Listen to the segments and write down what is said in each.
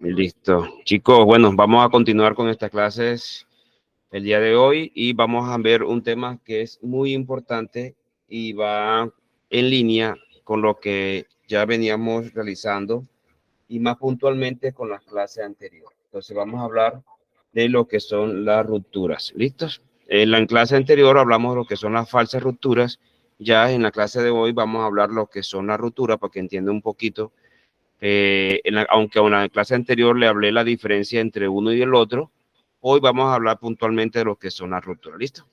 Listo. Chicos, bueno, vamos a continuar con estas clases el día de hoy y vamos a ver un tema que es muy importante y va en línea con lo que ya veníamos realizando y más puntualmente con las clases anteriores. Entonces vamos a hablar de lo que son las rupturas. ¿Listos? En la clase anterior hablamos de lo que son las falsas rupturas. Ya en la clase de hoy vamos a hablar lo que son las rupturas para que entiendan un poquito. Aunque en la clase anterior le hablé la diferencia entre uno y el otro, hoy vamos a hablar puntualmente de lo que son las rupturas. ¿Listo?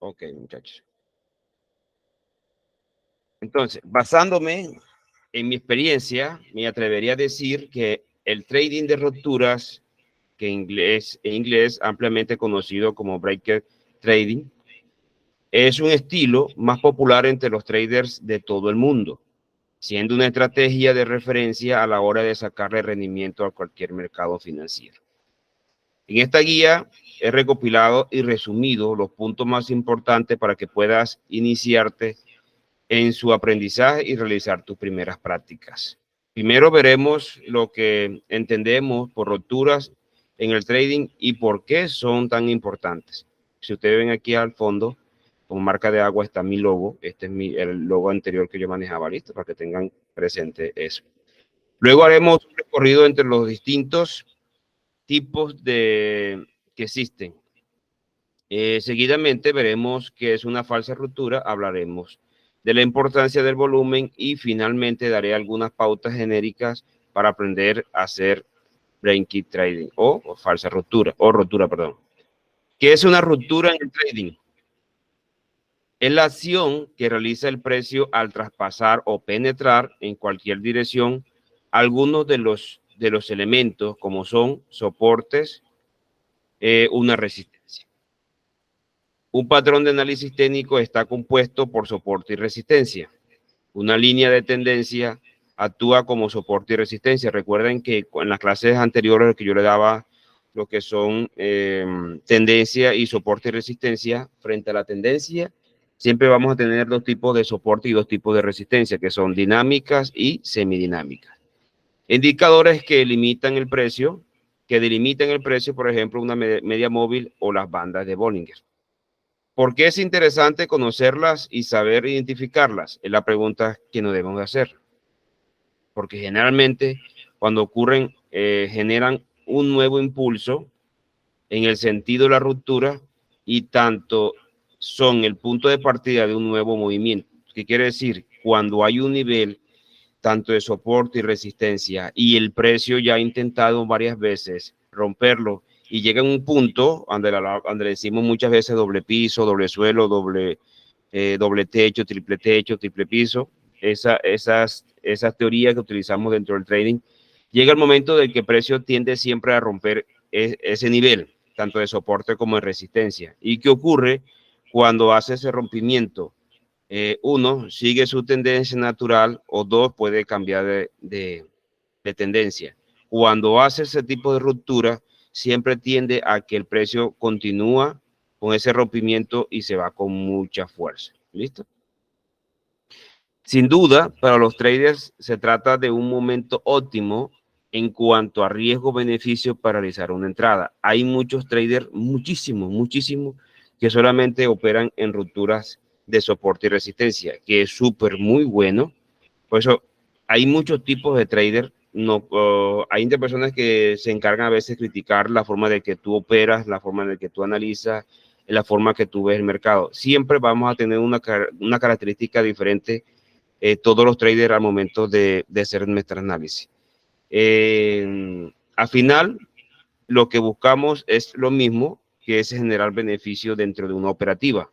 Ok, muchachos. Entonces, basándome en mi experiencia, me atrevería a decir que el trading de rupturas, que en inglés ampliamente conocido como breaker trading, es un estilo más popular entre los traders de todo el mundo, siendo una estrategia de referencia a la hora de sacarle rendimiento a cualquier mercado financiero. En esta guía he recopilado y resumido los puntos más importantes para que puedas iniciarte en su aprendizaje y realizar tus primeras prácticas. Primero veremos lo que entendemos por rupturas en el trading y por qué son tan importantes. Si ustedes ven aquí al fondo, con marca de agua está mi logo. Este es el logo anterior que yo manejaba, listo, para que tengan presente eso. Luego haremos un recorrido entre los distintos tipos que existen. Seguidamente veremos qué es una falsa ruptura, hablaremos de la importancia del volumen y finalmente daré algunas pautas genéricas para aprender a hacer break trading o falsa ruptura, o ruptura, perdón. ¿Qué es una ruptura en el trading? Es la acción que realiza el precio al traspasar o penetrar en cualquier dirección algunos de los elementos como son soportes, una resistencia. Un patrón de análisis técnico está compuesto por soporte y resistencia. Una línea de tendencia actúa como soporte y resistencia. Recuerden que en las clases anteriores que yo le daba lo que son tendencia y soporte y resistencia, frente a la tendencia, siempre vamos a tener dos tipos de soporte y dos tipos de resistencia, que son dinámicas y semidinámicas. Indicadores que delimitan el precio, por ejemplo, una media móvil o las bandas de Bollinger. ¿Por qué es interesante conocerlas y saber identificarlas? Es la pregunta que nos debemos de hacer. Porque generalmente cuando ocurren, generan un nuevo impulso en el sentido de la ruptura y tanto son el punto de partida de un nuevo movimiento. ¿Qué quiere decir? Cuando hay un nivel tanto de soporte y resistencia y el precio ya ha intentado varias veces romperlo y llega a un punto donde le decimos muchas veces doble piso, doble suelo, doble techo, triple piso, esas teorías que utilizamos dentro del trading, llega el momento de que el precio tiende siempre a romper ese nivel, tanto de soporte como de resistencia. ¿Y qué ocurre cuando hace ese rompimiento? Uno, sigue su tendencia natural o dos, puede cambiar de tendencia. Cuando hace ese tipo de ruptura, siempre tiende a que el precio continúa con ese rompimiento y se va con mucha fuerza. ¿Listo? Sin duda, para los traders se trata de un momento óptimo en cuanto a riesgo-beneficio para realizar una entrada. Hay muchos traders, muchísimos, que solamente operan en rupturas de soporte y resistencia, que es súper muy bueno. Por eso hay muchos tipos de traders. No, hay personas que se encargan a veces de criticar la forma de que tú operas, la forma de que tú analizas, la forma que tú ves el mercado. Siempre vamos a tener una característica diferente, todos los traders al momento de hacer nuestro análisis. Al final, lo que buscamos es lo mismo, que es generar beneficio dentro de una operativa.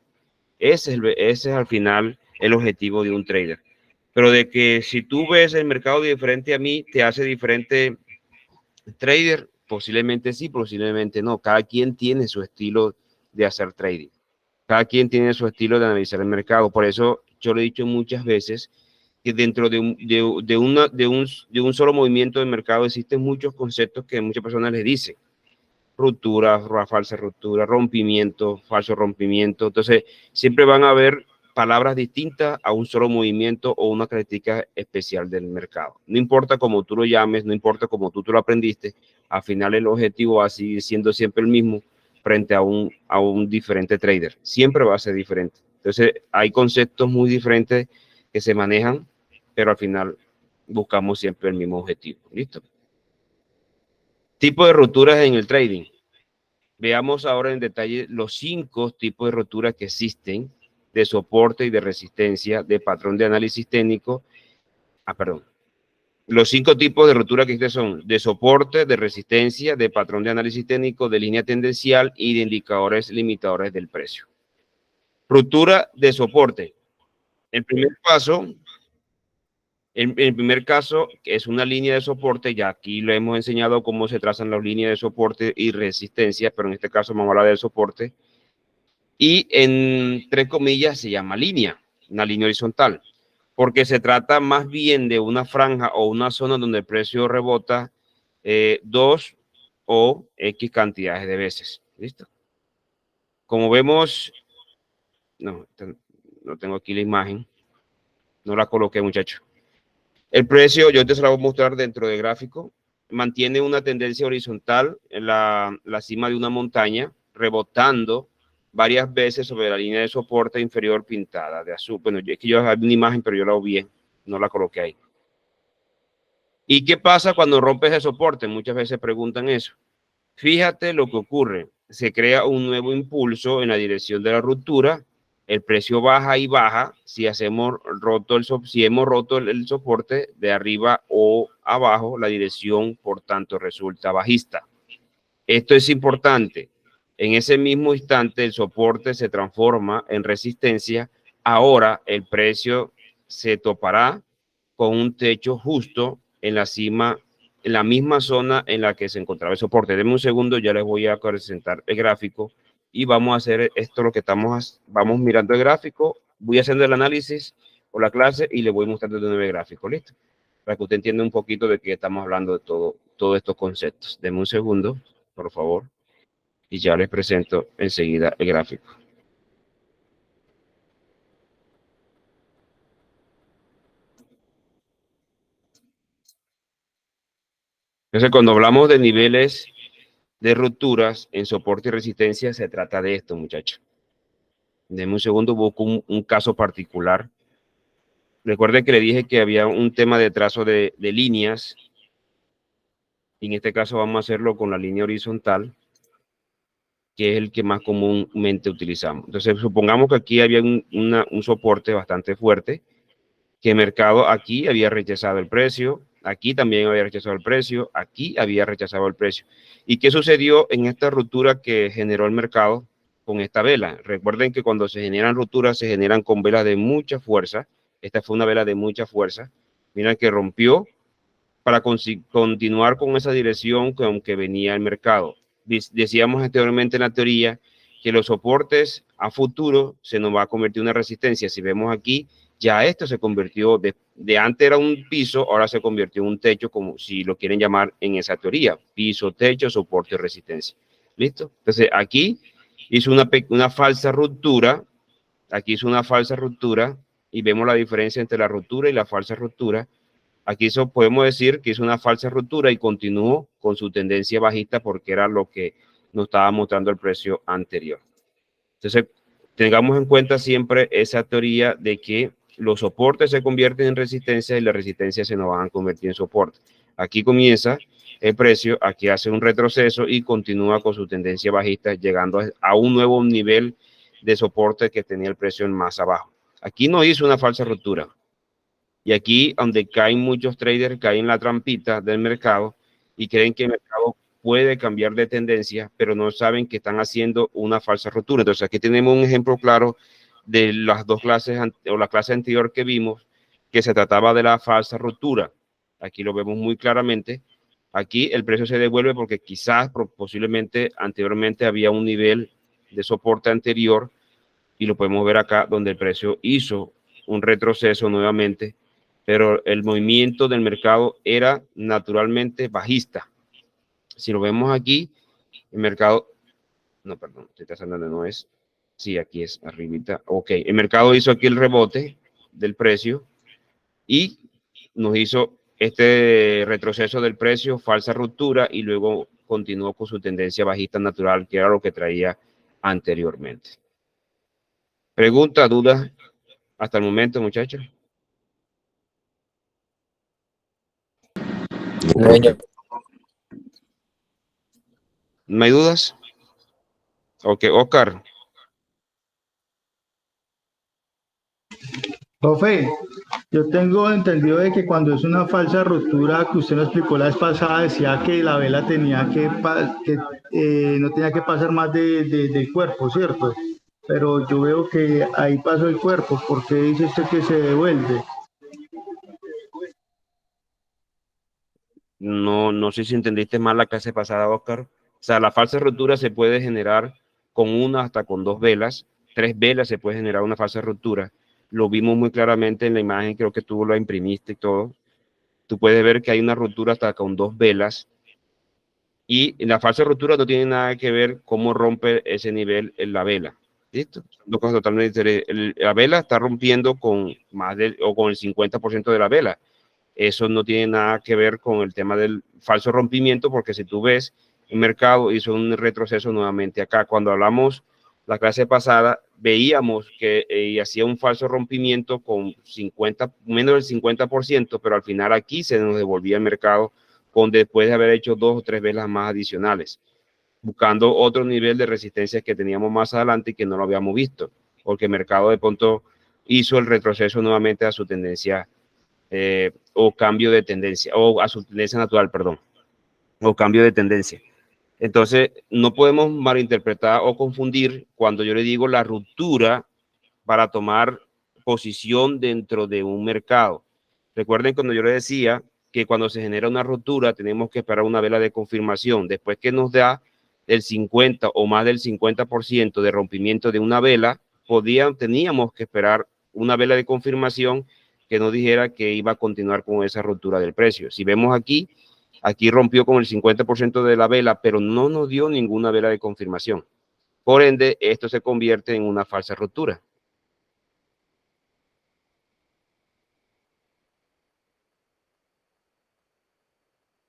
Ese es al final el objetivo de un trader. Pero de que si tú ves el mercado diferente a mí, te hace diferente trader, posiblemente sí, posiblemente no. Cada quien tiene su estilo de hacer trading. Cada quien tiene su estilo de analizar el mercado. Por eso yo lo he dicho muchas veces, que dentro de un solo movimiento de mercado existen muchos conceptos que muchas personas les dicen. ruptura, falsa ruptura, rompimiento, falso rompimiento. Entonces, siempre van a haber palabras distintas a un solo movimiento o una característica especial del mercado. No importa cómo tú lo llames, no importa cómo tú lo aprendiste, al final el objetivo va a seguir siendo siempre el mismo frente a un diferente trader. Siempre va a ser diferente. Entonces, hay conceptos muy diferentes que se manejan, pero al final buscamos siempre el mismo objetivo. ¿Listo? Tipo de rupturas en el trading. Veamos ahora en detalle los 5 tipos de rupturas que existen de soporte y de resistencia de patrón de análisis técnico. Los 5 tipos de ruptura que existen son de soporte, de resistencia, de patrón de análisis técnico, de línea tendencial y de indicadores limitadores del precio. Ruptura de soporte. El primer paso, el primer caso es una línea de soporte. Ya aquí lo hemos enseñado cómo se trazan las líneas de soporte y resistencia, pero en este caso vamos a hablar del soporte. Y entre comillas se llama línea, una línea horizontal, porque se trata más bien de una franja o una zona donde el precio rebota 2 o X cantidades de veces. ¿Listo? Como vemos, no tengo aquí la imagen, no la coloqué, muchacho. El precio, yo te se la voy a mostrar dentro del gráfico, mantiene una tendencia horizontal en la cima de una montaña, rebotando varias veces sobre la línea de soporte inferior pintada de azul. Bueno, es que yo había una imagen, pero yo la obvié, no la coloqué ahí. ¿Y qué pasa cuando rompes el soporte? Muchas veces preguntan eso. Fíjate lo que ocurre. Se crea un nuevo impulso en la dirección de la ruptura. El precio baja y baja si hemos roto el soporte de arriba o abajo, la dirección, por tanto, resulta bajista. Esto es importante. En ese mismo instante, el soporte se transforma en resistencia. Ahora el precio se topará con un techo justo en la cima, en la misma zona en la que se encontraba el soporte. Denme un segundo, ya les voy a presentar el gráfico y vamos a hacer esto lo que vamos mirando el gráfico, voy haciendo el análisis o la clase y le voy mostrando de nuevo el gráfico, ¿listo? Para que usted entienda un poquito de qué estamos hablando de todos estos conceptos. Denme un segundo, por favor, y ya les presento enseguida el gráfico. Entonces, cuando hablamos de niveles de rupturas en soporte y resistencia, se trata de esto, muchachos. Denme un segundo, busco un caso particular. Recuerden que le dije que había un tema de trazo de líneas. Y en este caso vamos a hacerlo con la línea horizontal, que es el que más comúnmente utilizamos. Entonces, supongamos que aquí había un soporte bastante fuerte, que el mercado aquí había rechazado el precio, aquí también había rechazado el precio, aquí había rechazado el precio. ¿Y qué sucedió en esta ruptura que generó el mercado con esta vela? Recuerden que cuando se generan rupturas, se generan con velas de mucha fuerza. Esta fue una vela de mucha fuerza. Mira que rompió para continuar con esa dirección con que venía el mercado. Decíamos anteriormente en la teoría que los soportes a futuro se nos va a convertir en una resistencia. Si vemos aquí, ya esto se convirtió, de antes era un piso, ahora se convirtió en un techo, como si lo quieren llamar en esa teoría, piso, techo, soporte, resistencia. ¿Listo? Entonces aquí hizo una falsa ruptura, aquí hizo una falsa ruptura y vemos la diferencia entre la ruptura y la falsa ruptura. Aquí podemos decir que hizo una falsa ruptura y continuó con su tendencia bajista porque era lo que nos estaba mostrando el precio anterior. Entonces, tengamos en cuenta siempre esa teoría de que los soportes se convierten en resistencia y las resistencias se nos van a convertir en soporte. Aquí comienza el precio, aquí hace un retroceso y continúa con su tendencia bajista, llegando a un nuevo nivel de soporte que tenía el precio en más abajo. Aquí no hizo una falsa ruptura. Y aquí, donde caen muchos traders, caen en la trampita del mercado y creen que el mercado puede cambiar de tendencia, pero no saben que están haciendo una falsa ruptura. Entonces, aquí tenemos un ejemplo claro de las dos clases o la clase anterior que vimos, que se trataba de la falsa ruptura. Aquí lo vemos muy claramente. Aquí el precio se devuelve porque quizás, posiblemente, anteriormente había un nivel de soporte anterior y lo podemos ver acá donde el precio hizo un retroceso nuevamente, pero el movimiento del mercado era naturalmente bajista. Si lo vemos aquí, El mercado, no, perdón, estoy trazando donde no es. Sí, aquí es arribita. Ok, el mercado hizo aquí el rebote del precio y nos hizo este retroceso del precio, falsa ruptura, y luego continuó con su tendencia bajista natural, que era lo que traía anteriormente. Pregunta, duda hasta el momento, muchachos. No, ¿No hay dudas? Ok, Oscar. Profe, yo tengo entendido de que cuando es una falsa ruptura, que usted nos explicó la vez pasada, decía que la vela tenía no tenía que pasar más del cuerpo, ¿cierto? Pero yo veo que ahí pasó el cuerpo. ¿Por qué dice usted que se devuelve? No sé si entendiste mal la clase pasada, Oscar. O sea, la falsa ruptura se puede generar con una hasta con dos velas. 3 velas se puede generar una falsa ruptura. Lo vimos muy claramente en la imagen, creo que tú lo imprimiste y todo. Tú puedes ver que hay una ruptura hasta con 2 velas. Y la falsa ruptura no tiene nada que ver cómo rompe ese nivel en la vela. ¿Listo? Son dos cosas totalmente diferentes. La vela está rompiendo con más del o con el 50% de la vela. Eso no tiene nada que ver con el tema del falso rompimiento, porque si tú ves, el mercado hizo un retroceso nuevamente acá. Cuando hablamos la clase pasada, veíamos que hacía un falso rompimiento con menos del 50%, pero al final aquí se nos devolvía el mercado con después de haber hecho 2 o 3 velas más adicionales, buscando otro nivel de resistencia que teníamos más adelante y que no lo habíamos visto, porque el mercado de pronto hizo el retroceso nuevamente a su tendencia o cambio de tendencia, o a su tendencia natural, perdón, o cambio de tendencia. Entonces, no podemos malinterpretar o confundir cuando yo le digo la ruptura para tomar posición dentro de un mercado. Recuerden cuando yo le decía que cuando se genera una ruptura tenemos que esperar una vela de confirmación. Después que nos da el 50 o más del 50% de rompimiento de una vela, teníamos que esperar una vela de confirmación que nos dijera que iba a continuar con esa ruptura del precio. Si vemos aquí, aquí rompió con el 50% de la vela, pero no nos dio ninguna vela de confirmación. Por ende, esto se convierte en una falsa ruptura.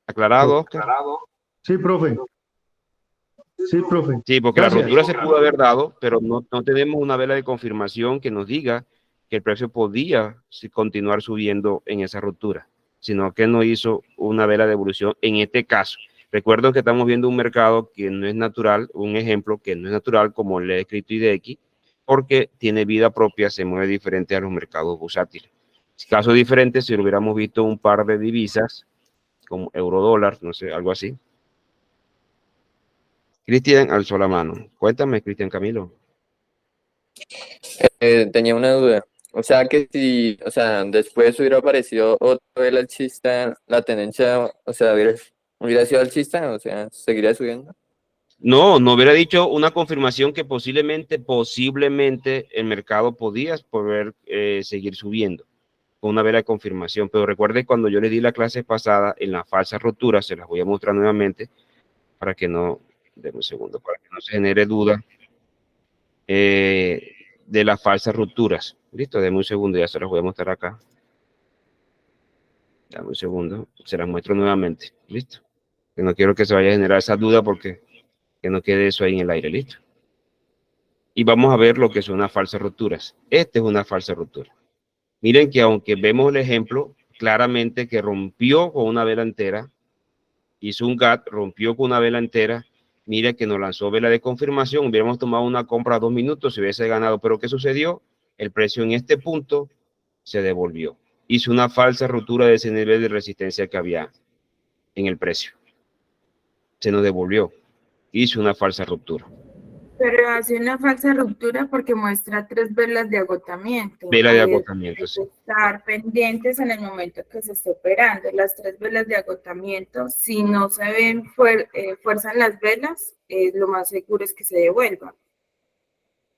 ¿Aclarado, Oscar? Sí, profe. Sí, profe. Sí, porque Gracias. la ruptura se pudo haber dado, pero no tenemos una vela de confirmación que nos diga que el precio podía continuar subiendo en esa ruptura, sino que no hizo una vela de evolución en este caso. Recuerden que estamos viendo un mercado que no es natural, un ejemplo que no es natural como el he escrito IDX, porque tiene vida propia, se mueve diferente a los mercados bursátiles. Caso diferente, si hubiéramos visto un par de divisas, como euro dólar, no sé, algo así. Cristian alzó la mano. Cuéntame, Cristian Camilo. tenía una duda. O sea que si, o sea, después hubiera aparecido otra vez alcista, la tendencia, o sea, hubiera sido alcista, o sea, seguiría subiendo. No hubiera dicho una confirmación que posiblemente el mercado podía poder seguir subiendo con una vela de confirmación. Pero recuerde cuando yo le di la clase pasada en la falsa ruptura, se las voy a mostrar nuevamente para que no, denme un segundo, para que no se genere duda de las falsas rupturas. Listo, denme un segundo, ya se las voy a mostrar acá. Dame un segundo, se las muestro nuevamente. Listo. Que no quiero que se vaya a generar esa duda porque que no quede eso ahí en el aire. Listo. Y vamos a ver lo que son unas falsas rupturas. Esta es una falsa ruptura. Miren que aunque vemos el ejemplo, claramente que rompió con una vela entera, hizo un gap, rompió con una vela entera, mire que nos lanzó vela de confirmación, hubiéramos tomado una compra a 2 minutos, se hubiese ganado, pero ¿qué sucedió? El precio en este punto se devolvió. Hizo una falsa ruptura de ese nivel de resistencia que había en el precio. Se nos devolvió. Hizo una falsa ruptura. Pero hace una falsa ruptura porque muestra 3 velas de agotamiento. Vela de Hay agotamiento, que sí. estar pendientes en el momento que se esté operando. Las 3 velas de agotamiento, si no se ven fuerza en las velas, lo más seguro es que se devuelva.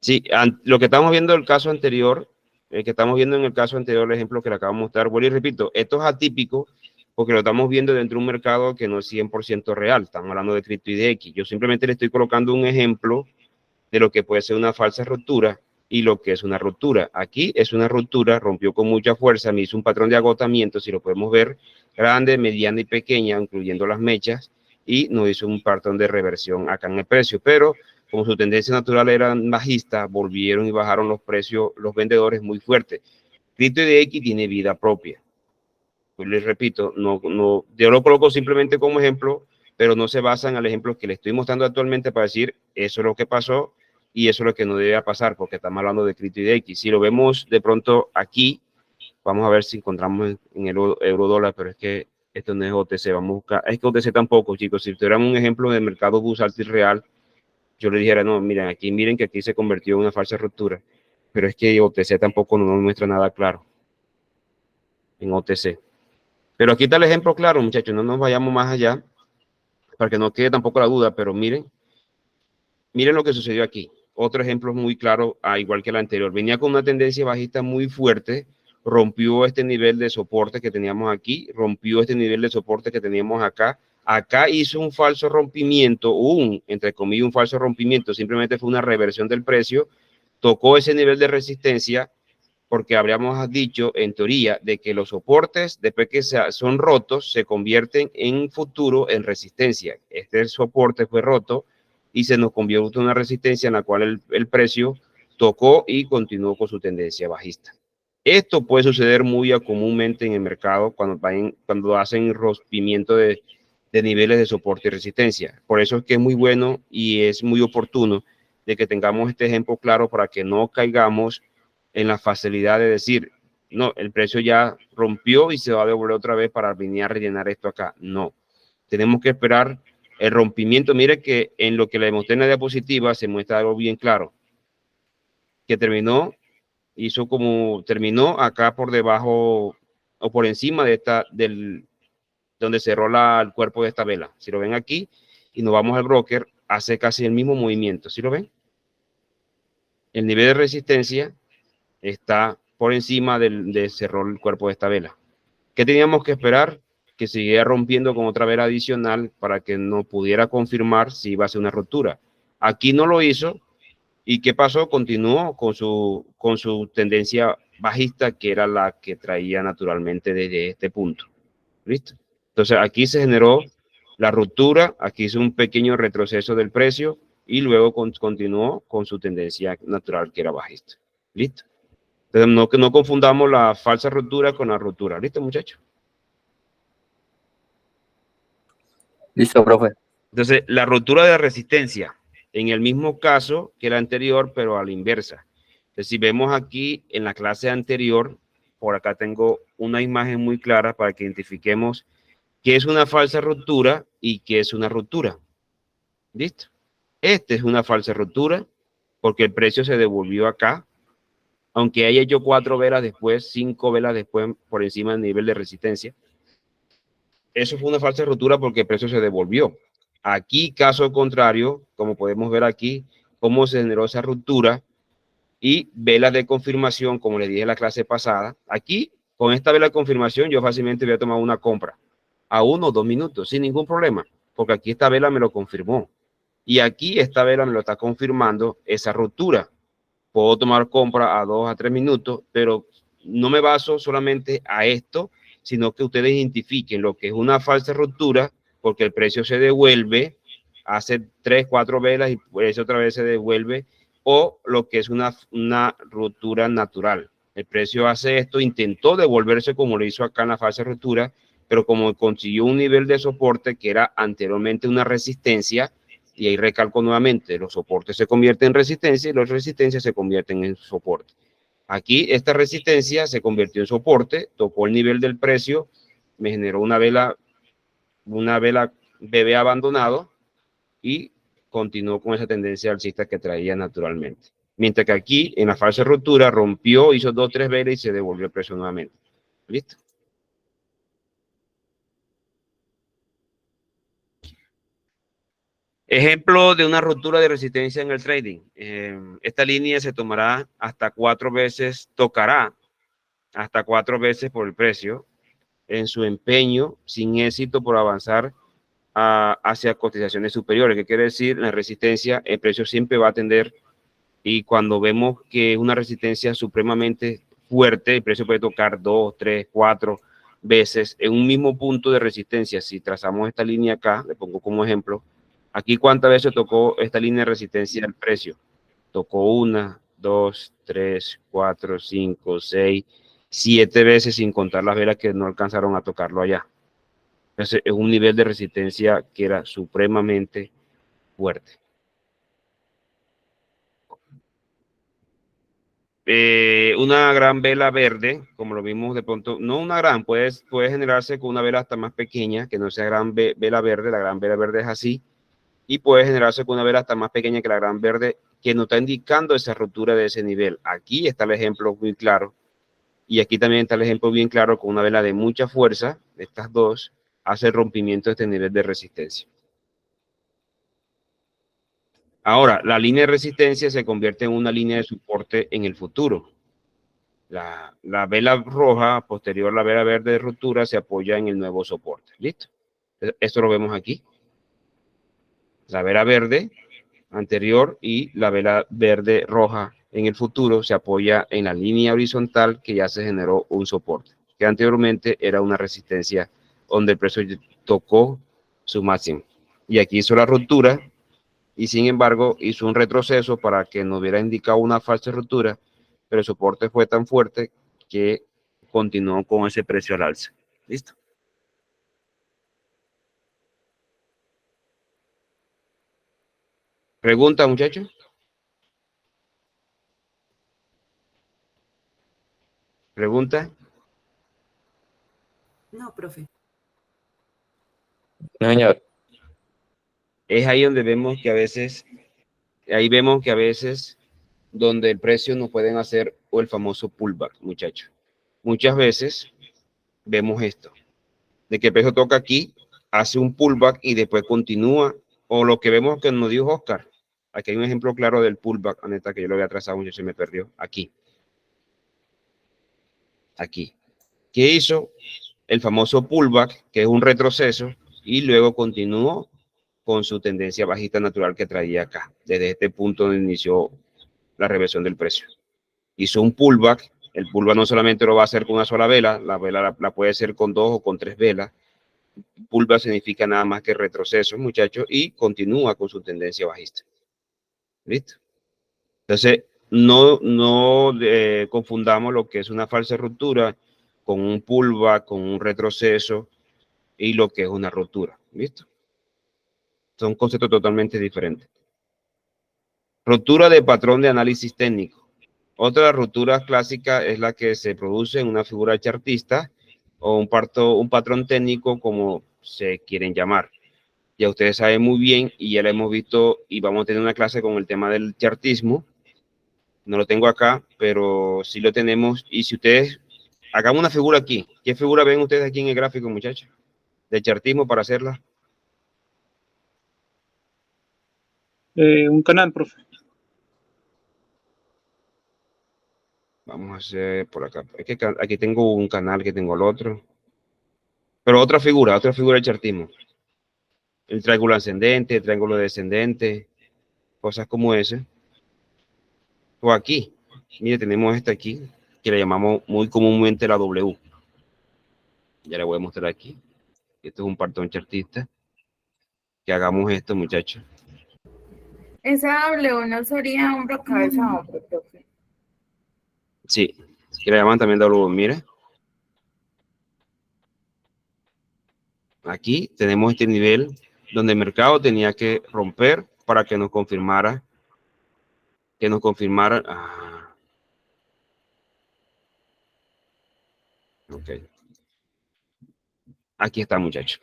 Sí, lo que estamos viendo en el caso anterior, el ejemplo que le acabo de mostrar, vuelvo y repito, esto es atípico porque lo estamos viendo dentro de un mercado que no es 100% real. Estamos hablando de cripto y de X. Yo simplemente le estoy colocando un ejemplo de lo que puede ser una falsa ruptura y lo que es una ruptura. Aquí es una ruptura, rompió con mucha fuerza, me hizo un patrón de agotamiento, si lo podemos ver, grande, mediana y pequeña, incluyendo las mechas, y nos hizo un patrón de reversión acá en el precio. Pero como su tendencia natural era bajista, volvieron y bajaron los precios, los vendedores muy fuertes. Cripto y de X tiene vida propia. Pues les repito, yo lo coloco simplemente como ejemplo, pero no se basa en el ejemplo que le estoy mostrando actualmente para decir eso es lo que pasó y eso es lo que no debe pasar, porque estamos hablando de cripto y de X. Si lo vemos de pronto aquí, vamos a ver si encontramos en el euro dólar, pero es que esto no es OTC, vamos a buscar, es que OTC tampoco, chicos. Si tuviéramos un ejemplo de mercado bursátil real, yo le dijera, no, miren que aquí se convirtió en una falsa ruptura, pero es que OTC tampoco no nos muestra nada claro en OTC. Pero aquí está el ejemplo claro, muchachos, no nos vayamos más allá, para que no quede tampoco la duda, pero miren lo que sucedió aquí. Otro ejemplo muy claro, igual que el anterior. Venía con una tendencia bajista muy fuerte, rompió este nivel de soporte que teníamos aquí, rompió este nivel de soporte que teníamos acá. Acá hizo un falso rompimiento, entre comillas, un falso rompimiento, simplemente fue una reversión del precio, tocó ese nivel de resistencia, porque habríamos dicho en teoría de que los soportes, después que son rotos, se convierten en futuro en resistencia. Este soporte fue roto y se nos convierte en una resistencia en la cual el precio tocó y continuó con su tendencia bajista. Esto puede suceder muy comúnmente en el mercado cuando hacen rompimiento de niveles de soporte y resistencia. Por eso es que es muy bueno y es muy oportuno de que tengamos este ejemplo claro para que no caigamos en la facilidad de decir, no, el precio ya rompió y se va a devolver otra vez para venir a rellenar esto acá. No, tenemos que esperar el rompimiento. Mire que en lo que le mostré en la diapositiva se muestra algo bien claro, que terminó acá por debajo o por encima de donde cerró el cuerpo de esta vela. Si lo ven aquí y nos vamos al broker, hace casi el mismo movimiento. ¿Sí lo ven? El nivel de resistencia está por encima de cerró el cuerpo de esta vela. ¿Qué teníamos que esperar? Que siguiera rompiendo con otra vela adicional para que no pudiera confirmar si iba a ser una ruptura. Aquí no lo hizo. ¿Y qué pasó? Continuó con su tendencia bajista, que era la que traía naturalmente desde este punto. ¿Listo? Entonces aquí se generó la ruptura, aquí hizo un pequeño retroceso del precio y luego continuó con su tendencia natural, que era bajista. ¿Listo? Entonces, no confundamos la falsa ruptura con la ruptura. ¿Listo, muchachos? Listo, profe. Entonces, la ruptura de resistencia, en el mismo caso que la anterior, pero a la inversa. Entonces, si vemos aquí en la clase anterior, por acá tengo una imagen muy clara para que identifiquemos qué es una falsa ruptura y qué es una ruptura. ¿Listo? Este es una falsa ruptura porque el precio se devolvió acá, aunque haya hecho 4 velas después, 5 velas después por encima del nivel de resistencia. Eso fue una falsa ruptura porque el precio se devolvió. Aquí, caso contrario, como podemos ver aquí, cómo se generó esa ruptura y velas de confirmación, como les dije en la clase pasada. Aquí, con esta vela de confirmación, yo fácilmente voy a tomar una compra a 1 o 2 minutos, sin ningún problema, porque aquí esta vela me lo confirmó. Y aquí esta vela me lo está confirmando esa ruptura. Puedo tomar compra a 2 a 3 minutos, pero no me baso solamente a esto, sino que ustedes identifiquen lo que es una falsa ruptura, porque el precio se devuelve, hace 3, 4 velas y pues otra vez se devuelve, o lo que es una ruptura natural. El precio hace esto, intentó devolverse como lo hizo acá en la falsa ruptura, pero como consiguió un nivel de soporte que era anteriormente una resistencia, y ahí recalco nuevamente, los soportes se convierten en resistencia y las resistencias se convierten en soporte. Aquí esta resistencia se convirtió en soporte, tocó el nivel del precio, me generó una vela bebé abandonado y continuó con esa tendencia alcista que traía naturalmente. Mientras que aquí, en la falsa ruptura, rompió, hizo 2 o 3 velas y se devolvió el precio nuevamente. ¿Listo? Ejemplo de una ruptura de resistencia en el trading. Esta línea se tomará hasta 4 veces, tocará hasta 4 veces por el precio. en su empeño sin éxito por avanzar hacia cotizaciones superiores. ¿Qué quiere decir? La resistencia, el precio siempre va a tender, y cuando vemos que es una resistencia supremamente fuerte, el precio puede tocar 2, 3, 4 veces en un mismo punto de resistencia. Si trazamos esta línea acá, le pongo como ejemplo, aquí cuántas veces tocó esta línea de resistencia el precio. Tocó 1, 2, 3, 4, 5, 6, 7 veces, sin contar las velas que no alcanzaron a tocarlo allá. Entonces es un nivel de resistencia que era supremamente fuerte. Una gran vela verde, como lo vimos de pronto, no una gran, puede generarse con una vela hasta más pequeña, que no sea gran vela verde. La gran vela verde es así, y puede generarse con una vela hasta más pequeña que la gran verde, que nos está indicando esa ruptura de ese nivel. Aquí está el ejemplo muy claro, y aquí también está el ejemplo bien claro, con una vela de mucha fuerza, estas dos, hace el rompimiento de este nivel de resistencia. Ahora, la línea de resistencia se convierte en una línea de soporte en el futuro. La vela roja posterior a la vela verde de ruptura se apoya en el nuevo soporte. ¿Listo? Esto lo vemos aquí. La vela verde anterior y la vela verde roja en el futuro se apoya en la línea horizontal que ya se generó un soporte, que anteriormente era una resistencia donde el precio tocó su máximo. Y aquí hizo la ruptura, y sin embargo hizo un retroceso para que nos hubiera indicado una falsa ruptura, pero el soporte fue tan fuerte que continuó con ese precio al alza. ¿Listo? ¿Pregunta, muchachos? ¿Pregunta? No, profe. No, señor. Es ahí donde vemos que a veces, donde el precio no pueden hacer o el famoso pullback, muchachos. Muchas veces vemos esto, de que el precio toca aquí, hace un pullback y después continúa, o lo que vemos que nos dijo Oscar. Aquí hay un ejemplo claro del pullback, neta, que yo lo había trazado y se me perdió. Aquí. Aquí. ¿Qué hizo? El famoso pullback, que es un retroceso, y luego continuó con su tendencia bajista natural que traía acá, desde este punto donde inició la reversión del precio. Hizo un pullback. El pullback no solamente lo va a hacer con una sola vela, la vela la puede hacer con 2 o con 3 velas. Pullback significa nada más que retroceso, muchachos, y continúa con su tendencia bajista. ¿Listo? Entonces, no confundamos lo que es una falsa ruptura con un pullback, con un retroceso, y lo que es una ruptura. ¿Listo? Son conceptos totalmente diferentes. Ruptura de patrón de análisis técnico. Otra ruptura clásica es la que se produce en una figura chartista o un patrón técnico, como se quieren llamar. Ya ustedes saben muy bien, y ya lo hemos visto, y vamos a tener una clase con el tema del chartismo. No lo tengo acá, pero sí lo tenemos. Y si ustedes, hagamos una figura aquí. ¿Qué figura ven ustedes aquí en el gráfico, muchachos? De chartismo para hacerla. Un canal, profe. Vamos a hacer por acá. Es que aquí tengo un canal, que tengo el otro. Pero otra figura de chartismo. El triángulo ascendente, el triángulo descendente, cosas como ese. O aquí, mire, tenemos esta aquí, que le llamamos muy comúnmente la W. Ya le voy a mostrar aquí. Esto es un patrón chartista. Que hagamos esto, muchachos. Esa W no sería hombro, cabeza, hombro, profe. Sí, que le llaman también W. Mire. Aquí tenemos este nivel donde el mercado tenía que romper para que nos confirmara. Ok. Aquí está, muchachos.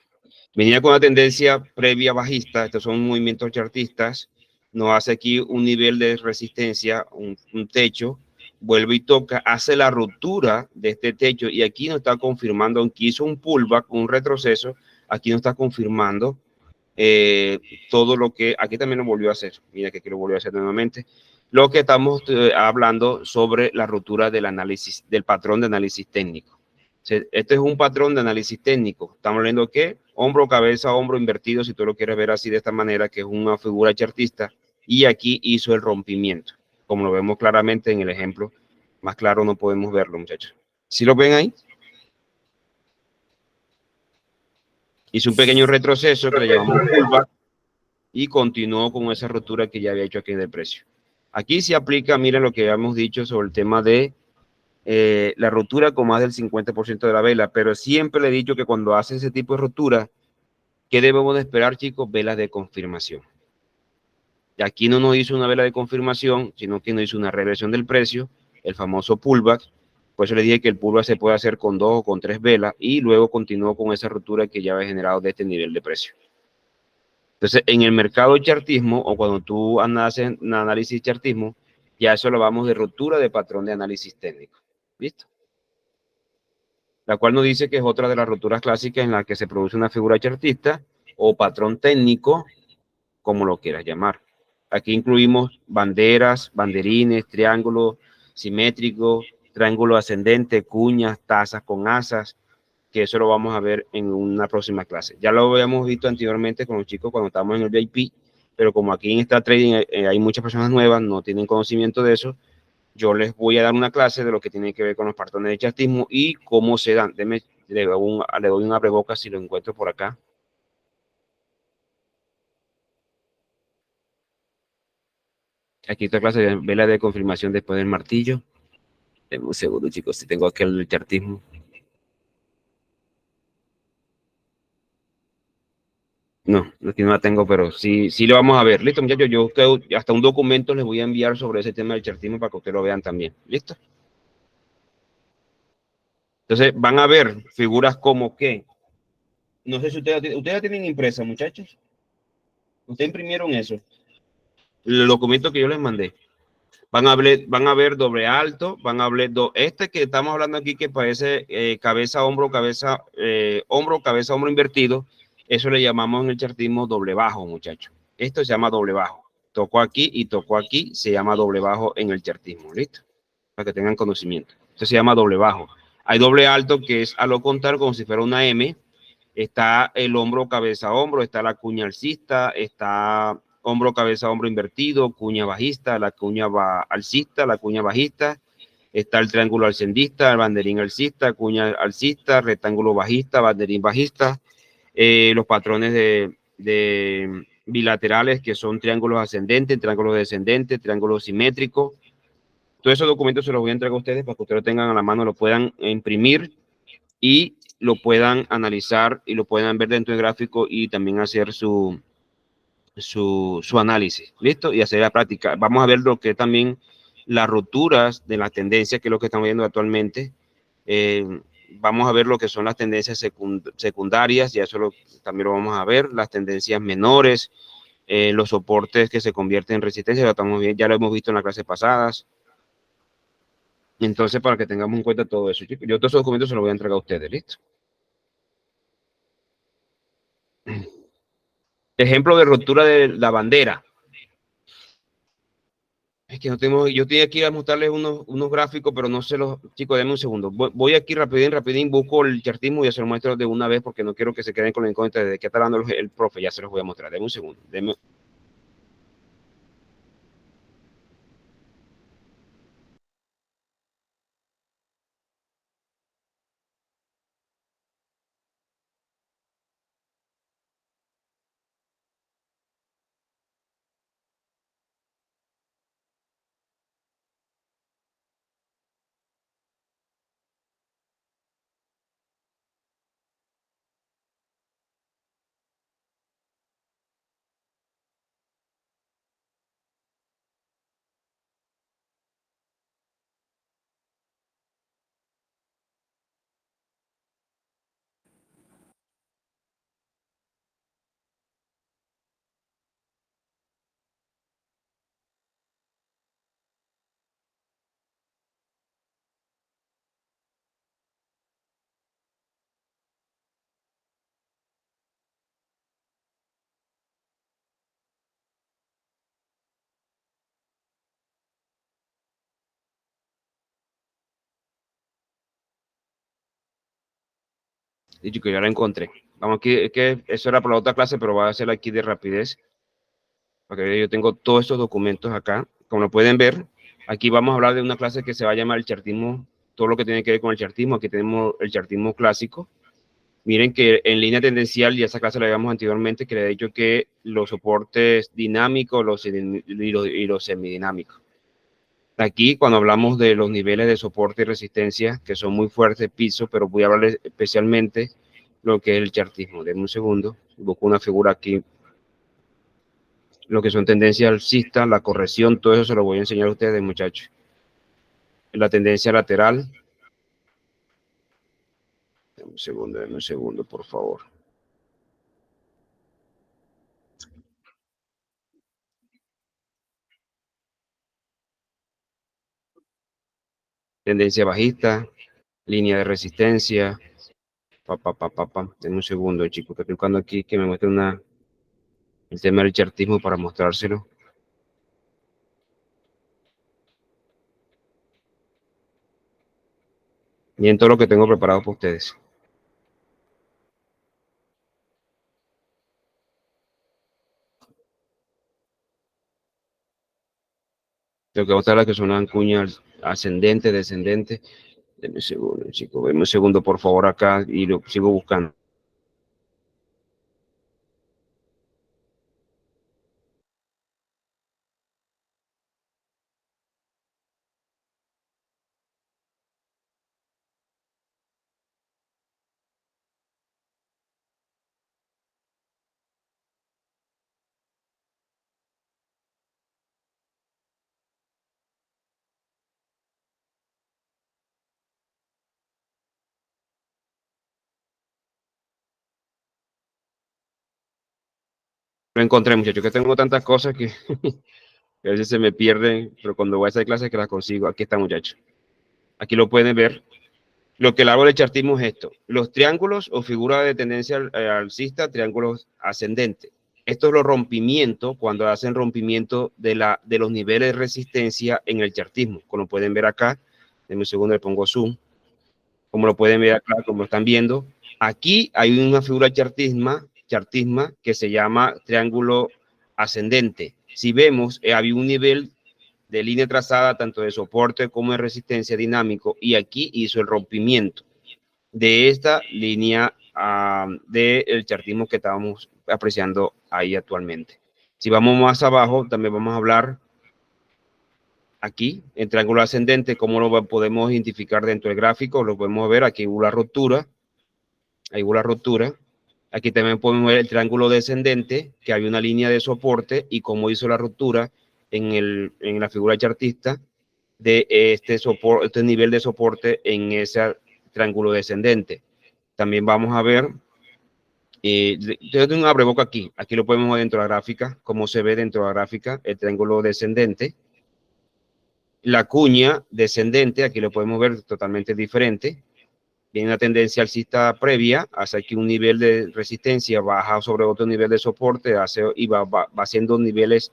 Venía con una tendencia previa bajista. Estos son movimientos chartistas. Nos hace aquí un nivel de resistencia, un techo. Vuelve y toca, hace la ruptura de este techo, y aquí nos está confirmando, aunque hizo un pullback, un retroceso, aquí nos está confirmando todo lo que aquí también lo volvió a hacer. Mira que aquí lo volvió a hacer nuevamente. Lo que estamos hablando sobre la ruptura del análisis, del patrón de análisis técnico. Este es un patrón de análisis técnico. Estamos hablando de qué, hombro, cabeza, hombro invertido, si tú lo quieres ver así de esta manera, que es una figura chartista, y aquí hizo el rompimiento, como lo vemos claramente en el ejemplo. Más claro no podemos verlo, muchachos. ¿Sí lo ven ahí? Hizo un pequeño retroceso que le llamamos pullback y continuó con esa rotura que ya había hecho aquí en el precio. Aquí se aplica, miren lo que habíamos dicho sobre el tema de la rotura con más del 50% de la vela, pero siempre le he dicho que cuando hace ese tipo de rotura, ¿qué debemos de esperar, chicos? Velas de confirmación. Y aquí no nos hizo una vela de confirmación, sino que nos hizo una reversión del precio, el famoso pullback. Por eso le dije que el pullback se puede hacer con 2 o con 3 velas y luego continuó con esa rotura que ya había generado de este nivel de precio. Entonces, en el mercado de chartismo o cuando tú haces un análisis chartismo, ya eso lo vamos de rotura de patrón de análisis técnico. ¿Listo? La cual nos dice que es otra de las roturas clásicas en la que se produce una figura chartista o patrón técnico, como lo quieras llamar. Aquí incluimos banderas, banderines, triángulos simétricos, triángulo ascendente, cuñas, tazas con asas, que eso lo vamos a ver en una próxima clase. Ya lo habíamos visto anteriormente con los chicos cuando estábamos en el VIP, pero como aquí en esta trading hay muchas personas nuevas, no tienen conocimiento de eso, yo les voy a dar una clase de lo que tiene que ver con los patrones de chartismo y cómo se dan. Le doy un abrebocas si lo encuentro por acá. Aquí está clase de vela de confirmación después del martillo. Denme un segundo, chicos, si tengo aquí el chartismo. No, aquí no la tengo, pero sí, sí lo vamos a ver. Listo, muchachos, yo hasta un documento les voy a enviar sobre ese tema del chartismo para que ustedes lo vean también. ¿Listo? Entonces van a ver figuras como que, no sé si ustedes ya tienen impresa, muchachos. Ustedes imprimieron eso, el documento que yo les mandé. Van a ver doble alto, van a ver este que estamos hablando aquí que parece cabeza, hombro, hombro invertido. Eso le llamamos en el chartismo doble bajo, muchachos. Esto se llama doble bajo. Tocó aquí y tocó aquí, se llama doble bajo en el chartismo, ¿listo? Para que tengan conocimiento. Esto se llama doble bajo. Hay doble alto que es a lo contrario, como si fuera una M. Está el hombro, cabeza, hombro, está la cuña alcista, está hombro, cabeza, hombro invertido, cuña bajista, la cuña alcista, la cuña bajista, está el triángulo ascendista, el banderín alcista, cuña alcista, rectángulo bajista, banderín bajista, los patrones de bilaterales que son triángulos ascendentes, triángulos descendentes, triángulos simétricos. Todos esos documentos se los voy a entregar a ustedes para que ustedes lo tengan a la mano, lo puedan imprimir y lo puedan analizar y lo puedan ver dentro del gráfico y también hacer su análisis, ¿listo? Y hacer la práctica. Vamos a ver lo que también las rupturas de las tendencias, que es lo que estamos viendo actualmente. Vamos a ver lo que son las tendencias secundarias, ya eso también lo vamos a ver, las tendencias menores, los soportes que se convierten en resistencia, ya lo hemos visto en las clases pasadas. Entonces, para que tengamos en cuenta todo eso, chicos. Yo todos esos documentos se los voy a entregar a ustedes, ¿listo? Ejemplo de ruptura de la bandera. Es que no tenemos, yo tenía que ir a mostrarles unos gráficos, pero no sé los, chicos, denme un segundo. Voy aquí rapidín, busco el chartismo y ya se lo muestro de una vez porque no quiero que se queden con la incógnita de qué está hablando el profe, ya se los voy a mostrar. Denme un segundo. Y que ya la encontré. Vamos aquí, es que eso era para la otra clase, pero voy a hacerla aquí de rapidez. Porque yo tengo todos estos documentos acá. Como lo pueden ver, aquí vamos a hablar de una clase que se va a llamar el chartismo, todo lo que tiene que ver con el chartismo. Aquí tenemos el chartismo clásico. Miren que en línea tendencial, ya esa clase la habíamos anteriormente, que le he dicho que los soportes dinámicos y los semidinámicos. Aquí, cuando hablamos de los niveles de soporte y resistencia, que son muy fuertes, piso, pero voy a hablar especialmente lo que es el chartismo. Denme un segundo, busco una figura aquí. Lo que son tendencias alcistas, la corrección, todo eso se lo voy a enseñar a ustedes, muchachos. La tendencia lateral. Denme un segundo, por favor. Tendencia bajista, línea de resistencia. Denme un segundo, chicos, que estoy buscando aquí que me muestre el tema del chartismo para mostrárselo. Y en todo lo que tengo preparado para ustedes. Tengo que mostrar las que son las cuñas ascendente, descendente. Denme un segundo, chicos. Denme un segundo, por favor, acá y lo sigo buscando. Lo encontré, muchachos, que tengo tantas cosas que a veces se me pierden, pero cuando voy a hacer clases que las consigo. Aquí está, muchachos. Aquí lo pueden ver. Lo que el árbol de chartismo es esto. Los triángulos o figuras de tendencia alcista, triángulos ascendentes. Esto es los rompimientos, cuando hacen rompimiento de los niveles de resistencia en el chartismo. Como lo pueden ver acá. Denme un segundo, le pongo zoom. Como lo pueden ver acá, como lo están viendo. Aquí hay una figura chartisma que se llama triángulo ascendente. Si vemos, había un nivel de línea trazada tanto de soporte como de resistencia dinámico y aquí hizo el rompimiento de esta línea del chartismo que estábamos apreciando ahí actualmente. Si vamos más abajo, también vamos a hablar aquí, en triángulo ascendente, cómo lo podemos identificar dentro del gráfico. Lo podemos ver, aquí hubo la rotura, ahí hubo la rotura. Aquí también podemos ver el triángulo descendente, que había una línea de soporte y cómo hizo la ruptura en la figura chartista de este nivel de soporte en ese triángulo descendente. También vamos a ver, yo tengo un abreboca aquí lo podemos ver dentro de la gráfica, cómo se ve dentro de la gráfica el triángulo descendente. La cuña descendente, aquí lo podemos ver totalmente diferente. Viene una tendencia alcista previa, hace aquí un nivel de resistencia, baja sobre otro nivel de soporte, y va haciendo niveles